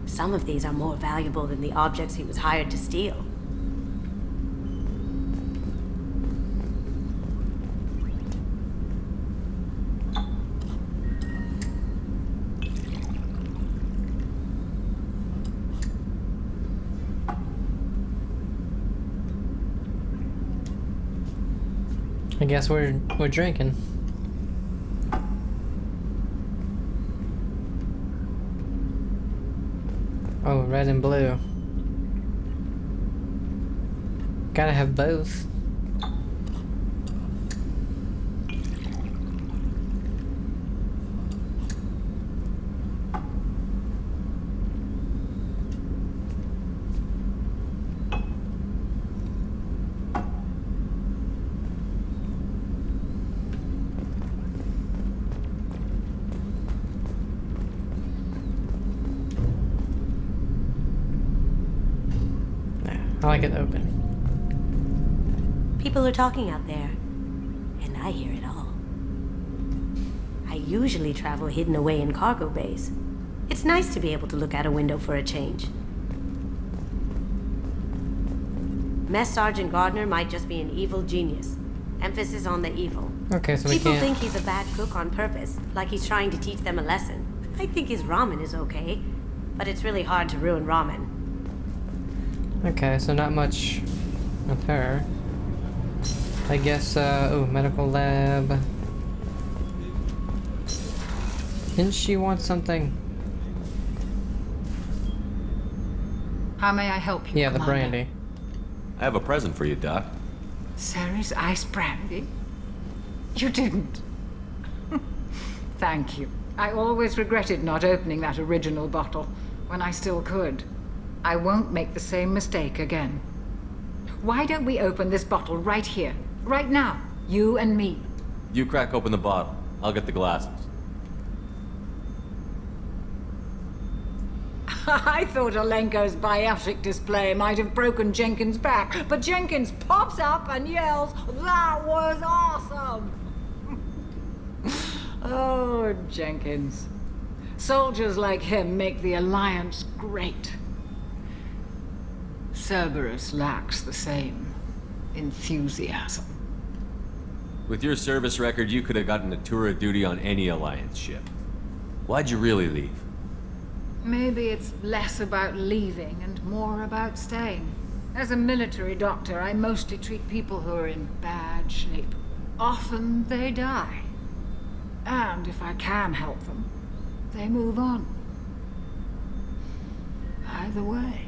Some of these are more valuable than the objects he was hired to steal. I guess we're drinking. Oh, red and blue. Gotta have both. I like it open. People are talking out there, and I hear it all. I usually travel hidden away in cargo bays. It's nice to be able to look out a window for a change. Mess Sergeant Gardner might just be an evil genius. Emphasis on the evil. Okay, so we People can't... think he's a bad cook on purpose, like he's trying to teach them a lesson. I think his ramen is okay, but it's really hard to ruin ramen. Okay, so not much with her. I guess, oh, medical lab. Didn't she want something? How may I help you, Yeah, the Commander? brandy. I have a present for you, Doc. Sarah's ice brandy? You didn't. Thank you. I always regretted not opening that original bottle when I still could. I won't make the same mistake again. Why don't we open this bottle right here, right now, you and me? You crack open the bottle. I'll get the glasses. I thought Alenko's biotic display might have broken Jenkins' back, but Jenkins pops up and yells, "That was awesome!" Oh, Jenkins. Soldiers like him make the Alliance great. Cerberus lacks the same enthusiasm. With your service record, you could have gotten a tour of duty on any Alliance ship. Why'd you really leave? Maybe it's less about leaving and more about staying. As a military doctor, I mostly treat people who are in bad shape. Often they die. And if I can help them, they move on. Either way,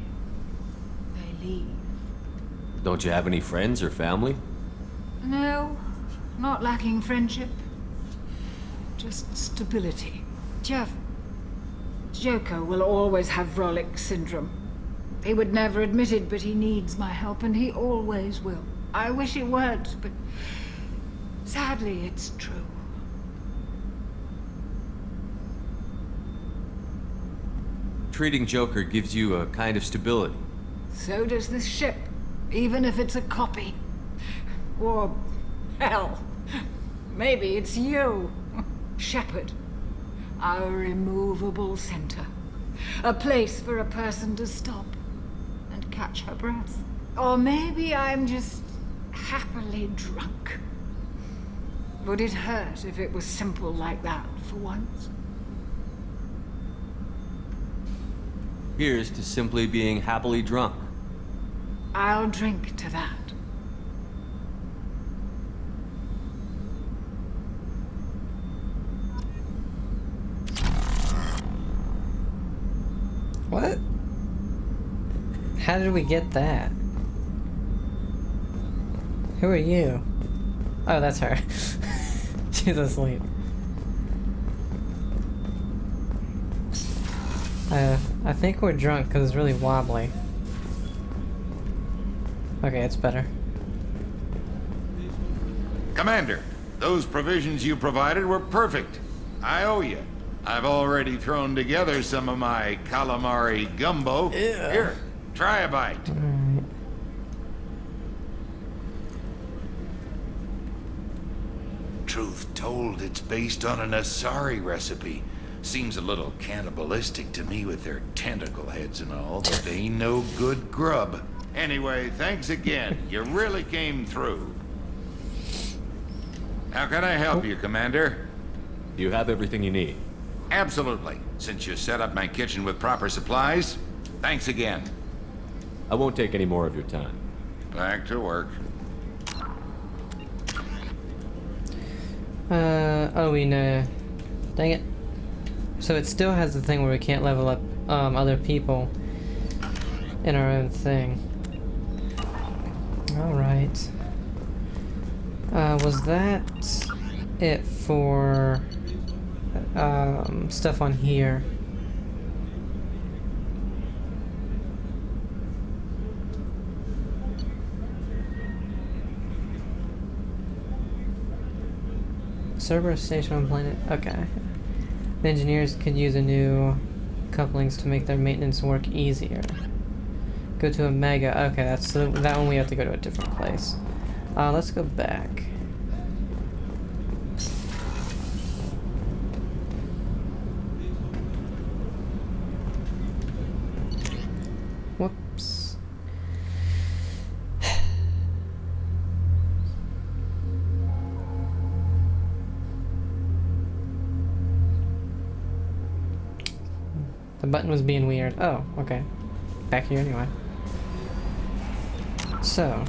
they leave. Don't you have any friends or family? No, not lacking friendship. Just stability. Jeff, Joker will always have Vrolic syndrome. He would never admit it, but he needs my help, and he always will. I wish it weren't, but sadly, it's true. Treating Joker gives you a kind of stability. So does this ship, even if it's a copy. Or, hell, maybe it's you, Shepard. Our immovable center. A place for a person to stop and catch her breath. Or maybe I'm just happily drunk. Would it hurt if it was simple like that for once? Here's to simply being happily drunk. I'll drink to that. What? How did we get that? Who are you? Oh, that's her. She's asleep. I think we're drunk because it's really wobbly. Okay, it's better. Commander, those provisions you provided were perfect. I owe you. I've already thrown together some of my calamari gumbo. Yeah. Here, try a bite. Alright. Truth told, it's based on an Asari recipe. Seems a little cannibalistic to me with their tentacle heads and all, but they ain't no good grub. Anyway, thanks again. You really came through. How can I help you, Commander? You have everything you need. Absolutely. Since you set up my kitchen with proper supplies, thanks again. I won't take any more of your time. Back to work. Oh, we know. Dang it. So it still has the thing where we can't level up other people in our own thing. Alright. Was that it for stuff on here? Cerberus station on planet. Okay. The engineers could use a new couplings to make their maintenance work easier. Go to Omega. Okay, that's that one. We have to go to a different place. Let's go back. Whoops. The button was being weird. Oh, okay. Back here anyway. So.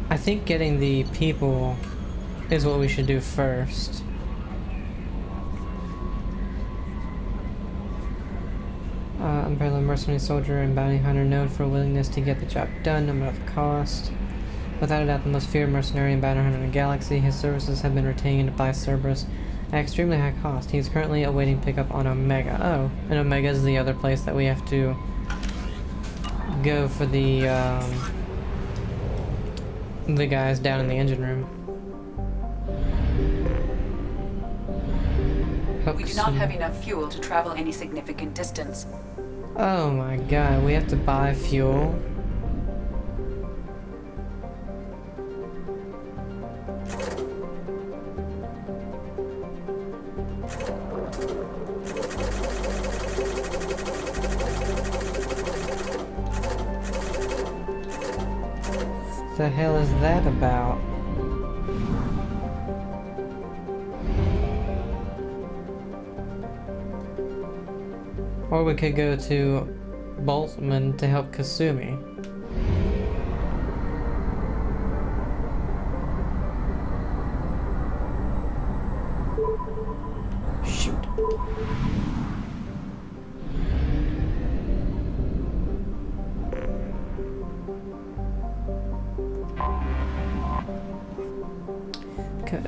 I think getting the people is what we should do first. Umbrella mercenary soldier and bounty hunter known for willingness to get the job done no matter the cost. Without a doubt the most feared mercenary and bounty hunter in the galaxy, his services have been retained by Cerberus at extremely high cost. He is currently awaiting pickup on Omega. Oh, and Omega is the other place that we have to go for the guys down in the engine room. We do not have enough fuel to travel any significant distance. Oh my god, we have to buy fuel. What the hell is that about? Or we could go to Boltzmann to help Kasumi. Shoot.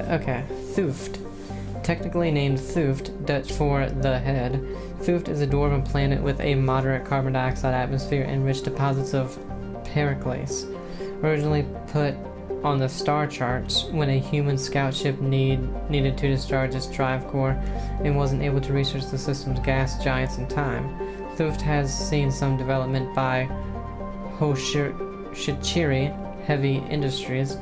Okay, Thuft. Technically named Thuft, Dutch for the head. Thuft is a dwarven planet with a moderate carbon dioxide atmosphere and rich deposits of Periclase. Originally put on the star charts when a human scout ship needed to discharge its drive core and wasn't able to research the system's gas giants in time. Thuft has seen some development by Hoshiri Heavy Industries.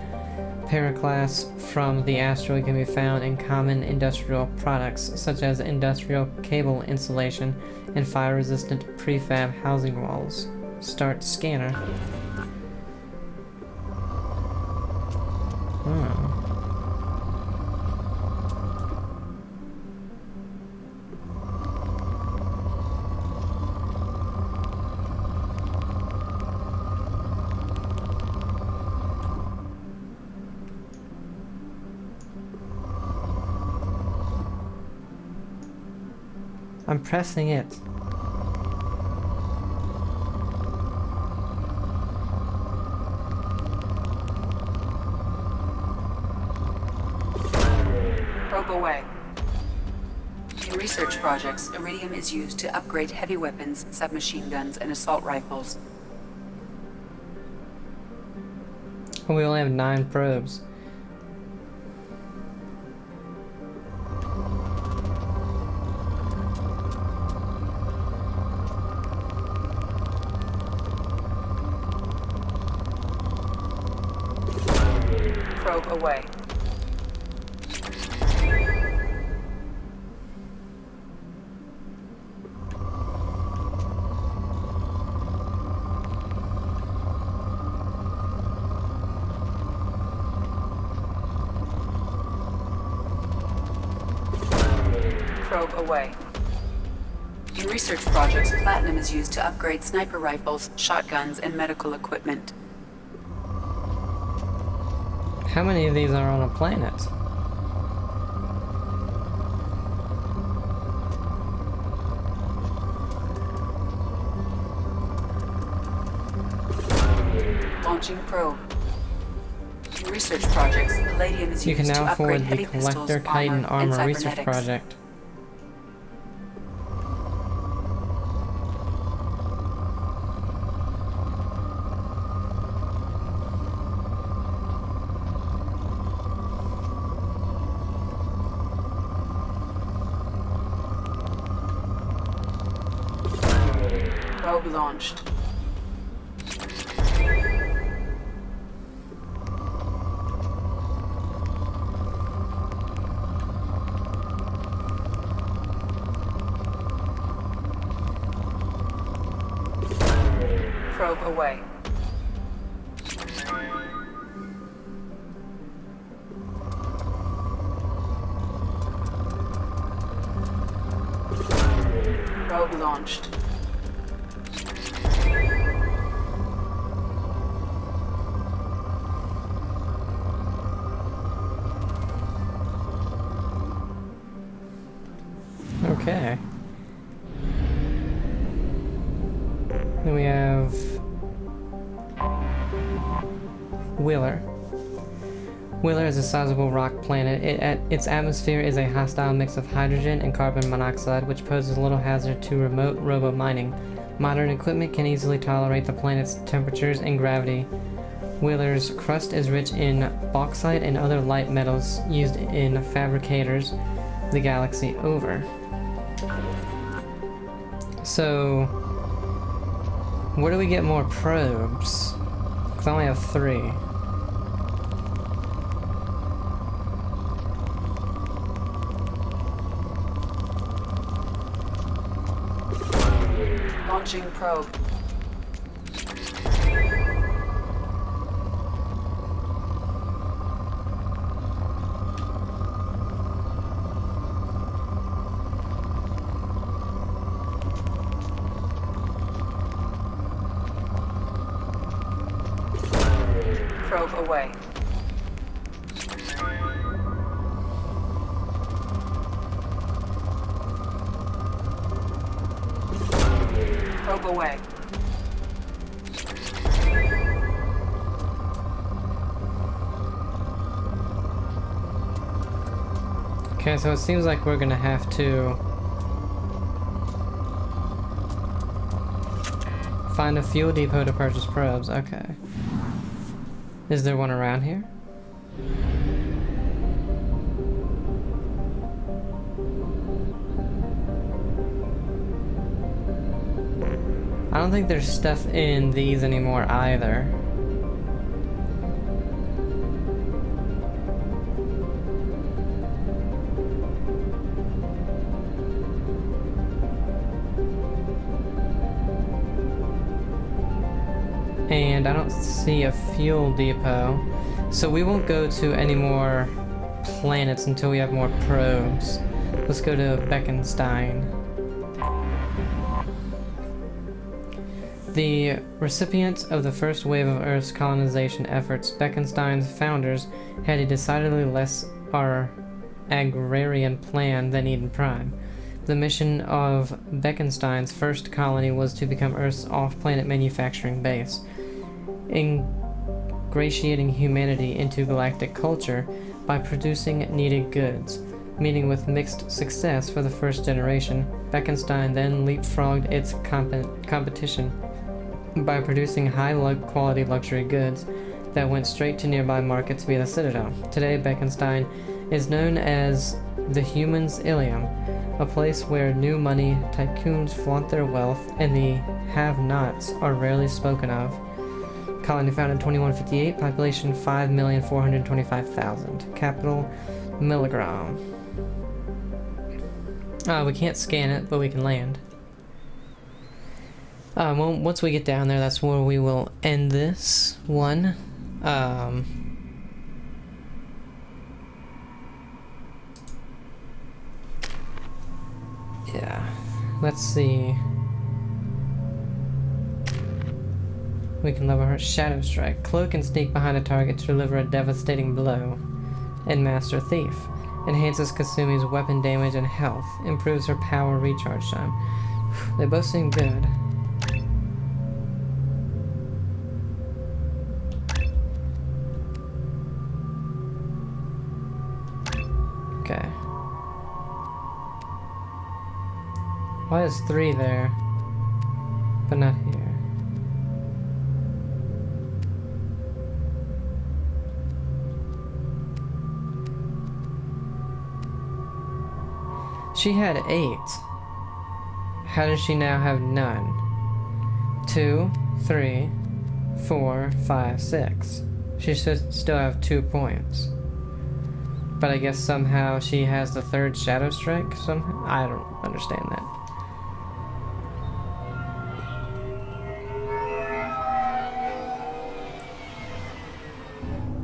Periclase from the asteroid can be found in common industrial products such as industrial cable insulation and fire-resistant prefab housing walls. Start scanner. I'm pressing it. Probe away. In research projects, iridium is used to upgrade heavy weapons, submachine guns, and assault rifles. We only have 9 probes. Probe away. Probe away. In research projects, platinum is used to upgrade sniper rifles, shotguns, and medical equipment. How many of these are on a planet? Launching probe. In research projects, palladium is You used can to now upgrade forward the heavy pistols, Collector Titan armor, and Armor Research cybernetics. Project. Probe launched. Probe away. Probe launched. Okay. Then we have Wheeler. Wheeler is a sizable rock planet. Its atmosphere is a hostile mix of hydrogen and carbon monoxide, which poses little hazard to remote robo-mining. Modern equipment can easily tolerate the planet's temperatures and gravity. Wheeler's crust is rich in bauxite and other light metals used in fabricators the galaxy over. So, where do we get more probes? Because I only have 3. Launching probe. Probe away. Probe away. Okay, so it seems like we're gonna have to find a fuel depot to purchase probes. Okay. Is there one around here? I don't think there's stuff in these anymore either. And I don't see a fuel depot. So we won't go to any more planets until we have more probes. Let's go to Beckenstein. The recipients of the first wave of Earth's colonization efforts, Beckenstein's founders had a decidedly less agrarian plan than Eden Prime. The mission of Beckenstein's first colony was to become Earth's off-planet manufacturing base, ingratiating humanity into galactic culture by producing needed goods. Meeting with mixed success for the first generation, Beckenstein then leapfrogged its competition by producing high-quality luxury goods that went straight to nearby markets via the Citadel. Today, Beckenstein is known as the Humans' Ilium, a place where new money tycoons flaunt their wealth and the have-nots are rarely spoken of. Colony founded in 2158, population 5,425,000. Capital, Milligram. We can't scan it, but we can land. Well, once we get down there, that's where we will end this one. Yeah, let's see. We can level her Shadow Strike. Cloak and sneak behind a target to deliver a devastating blow. And Master Thief. Enhances Kasumi's weapon damage and health. Improves her power recharge time. They both seem good. Okay. Why is 3 there, but not here? She had 8. How does she now have none? 2, 3, 4, 5, 6. She should still have 2 points. But I guess somehow she has the 3rd Shadow Strike somehow? I don't understand that.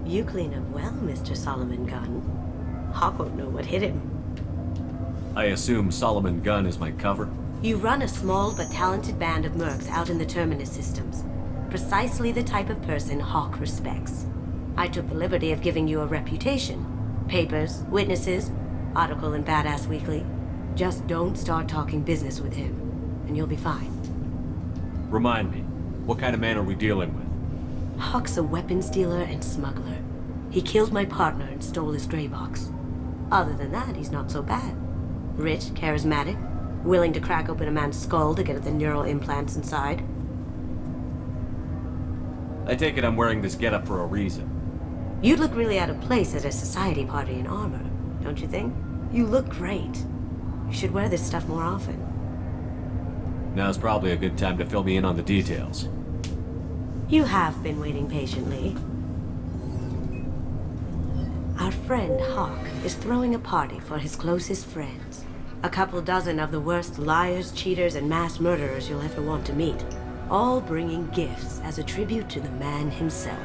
You clean up well, Mr. Solomon Gunn. Hawk won't know what hit him. I assume Solomon Gunn is my cover? You run a small but talented band of mercs out in the Terminus systems. Precisely the type of person Hawk respects. I took the liberty of giving you a reputation. Papers, witnesses, article in Badass Weekly. Just don't start talking business with him, and you'll be fine. Remind me, what kind of man are we dealing with? Hawk's a weapons dealer and smuggler. He killed my partner and stole his gray box. Other than that, he's not so bad. Rich, charismatic, willing to crack open a man's skull to get at the neural implants inside. I take it I'm wearing this getup for a reason. You'd look really out of place at a society party in armor, don't you think? You look great. You should wear this stuff more often. Now's probably a good time to fill me in on the details. You have been waiting patiently. Our friend Hawk is throwing a party for his closest friends. A couple dozen of the worst liars, cheaters, and mass murderers you'll ever want to meet. All bringing gifts as a tribute to the man himself.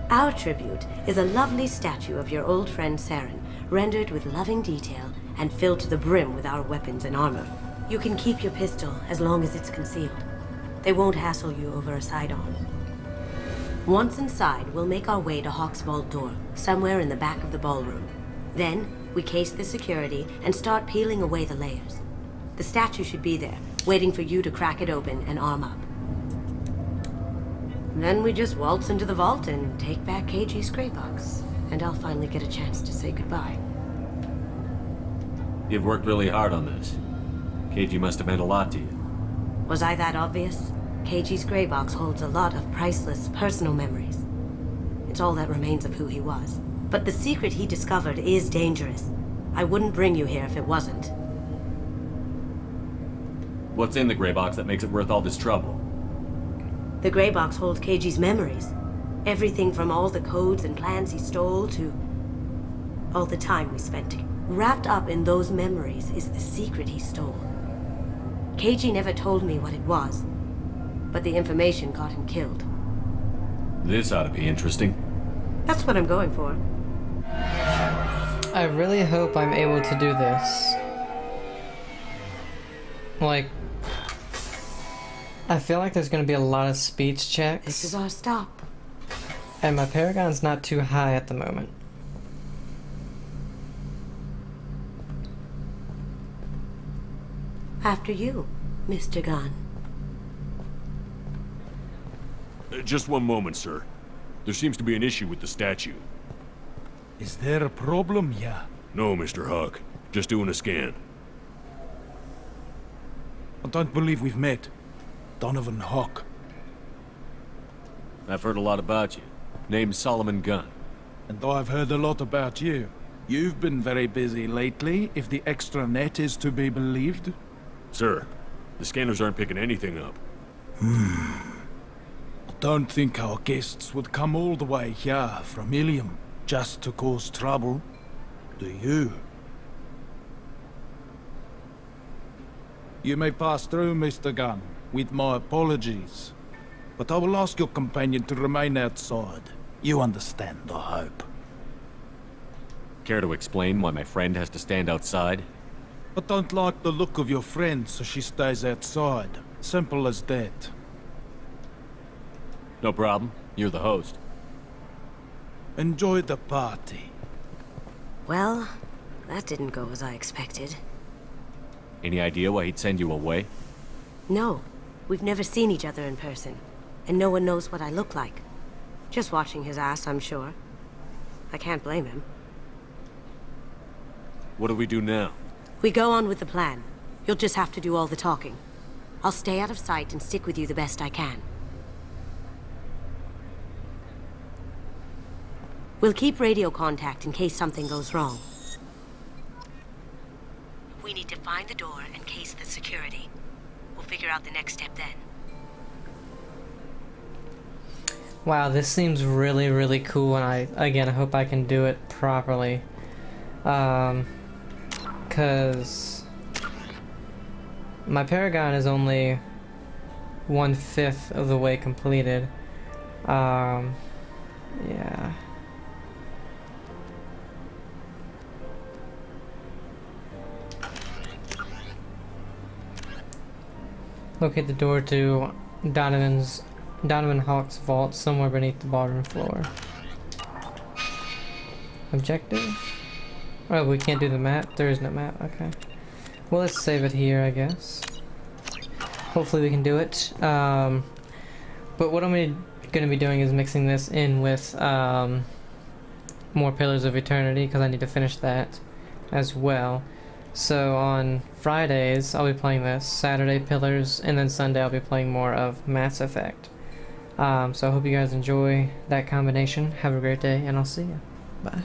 Our tribute is a lovely statue of your old friend Saren, rendered with loving detail and filled to the brim with our weapons and armor. You can keep your pistol as long as it's concealed. They won't hassle you over a side-on. Once inside, we'll make our way to Hawk's vault door, somewhere in the back of the ballroom. Then, we case the security and start peeling away the layers. The statue should be there, waiting for you to crack it open and arm up. Then we just waltz into the vault and take back KG's gray box, and I'll finally get a chance to say goodbye. You've worked really hard on this. KG must have meant a lot to you. Was I that obvious? KG's gray box holds a lot of priceless personal memories. It's all that remains of who he was. But the secret he discovered is dangerous. I wouldn't bring you here if it wasn't. What's in the gray box that makes it worth all this trouble? The gray box holds KG's memories. Everything from all the codes and plans he stole to all the time we spent together. Wrapped up in those memories is the secret he stole. KG never told me what it was, but the information got him killed. This ought to be interesting. That's what I'm going for. I really hope I'm able to do this. Like, I feel like there's gonna be a lot of speech checks. This is our stop. And my Paragon's not too high at the moment. After you, Mr. Gunn. Just one moment, sir. There seems to be an issue with the statue. Is there a problem here? No, Mr. Huck. Just doing a scan. I don't believe we've met. Donovan Hawk. I've heard a lot about you. Name's Solomon Gunn. And I've heard a lot about you. You've been very busy lately, if the extra net is to be believed. Sir, the scanners aren't picking anything up. I don't think our guests would come all the way here from Ilium just to cause trouble. Do you? You may pass through, Mr. Gunn, with my apologies. But I will ask your companion to remain outside. You understand, I hope. Care to explain why my friend has to stand outside? I don't like the look of your friend, so she stays outside. Simple as that. No problem. You're the host. Enjoy the party. Well, that didn't go as I expected. Any idea why he'd send you away? No, we've never seen each other in person, and no one knows what I look like. Just watching his ass, I'm sure. I can't blame him. What do we do now? We go on with the plan. You'll just have to do all the talking. I'll stay out of sight and stick with you the best I can. We'll keep radio contact in case something goes wrong. We need to find the door and case the security. We'll figure out the next step then. Wow, this seems really, really cool, and I hope I can do it properly. Cause my Paragon is only 1/5 of the way completed. Yeah. Locate the door to Donovan Hawk's vault somewhere beneath the ballroom floor. Objective? Oh, we can't do the map? There is no map, okay. Well, let's save it here, I guess. Hopefully we can do it. But what I'm going to be doing is mixing this in with more Pillars of Eternity, because I need to finish that as well. So on Fridays, I'll be playing this, Saturday Pillars, and then Sunday I'll be playing more of Mass Effect. So I hope you guys enjoy that combination. Have a great day, and I'll see you. Bye.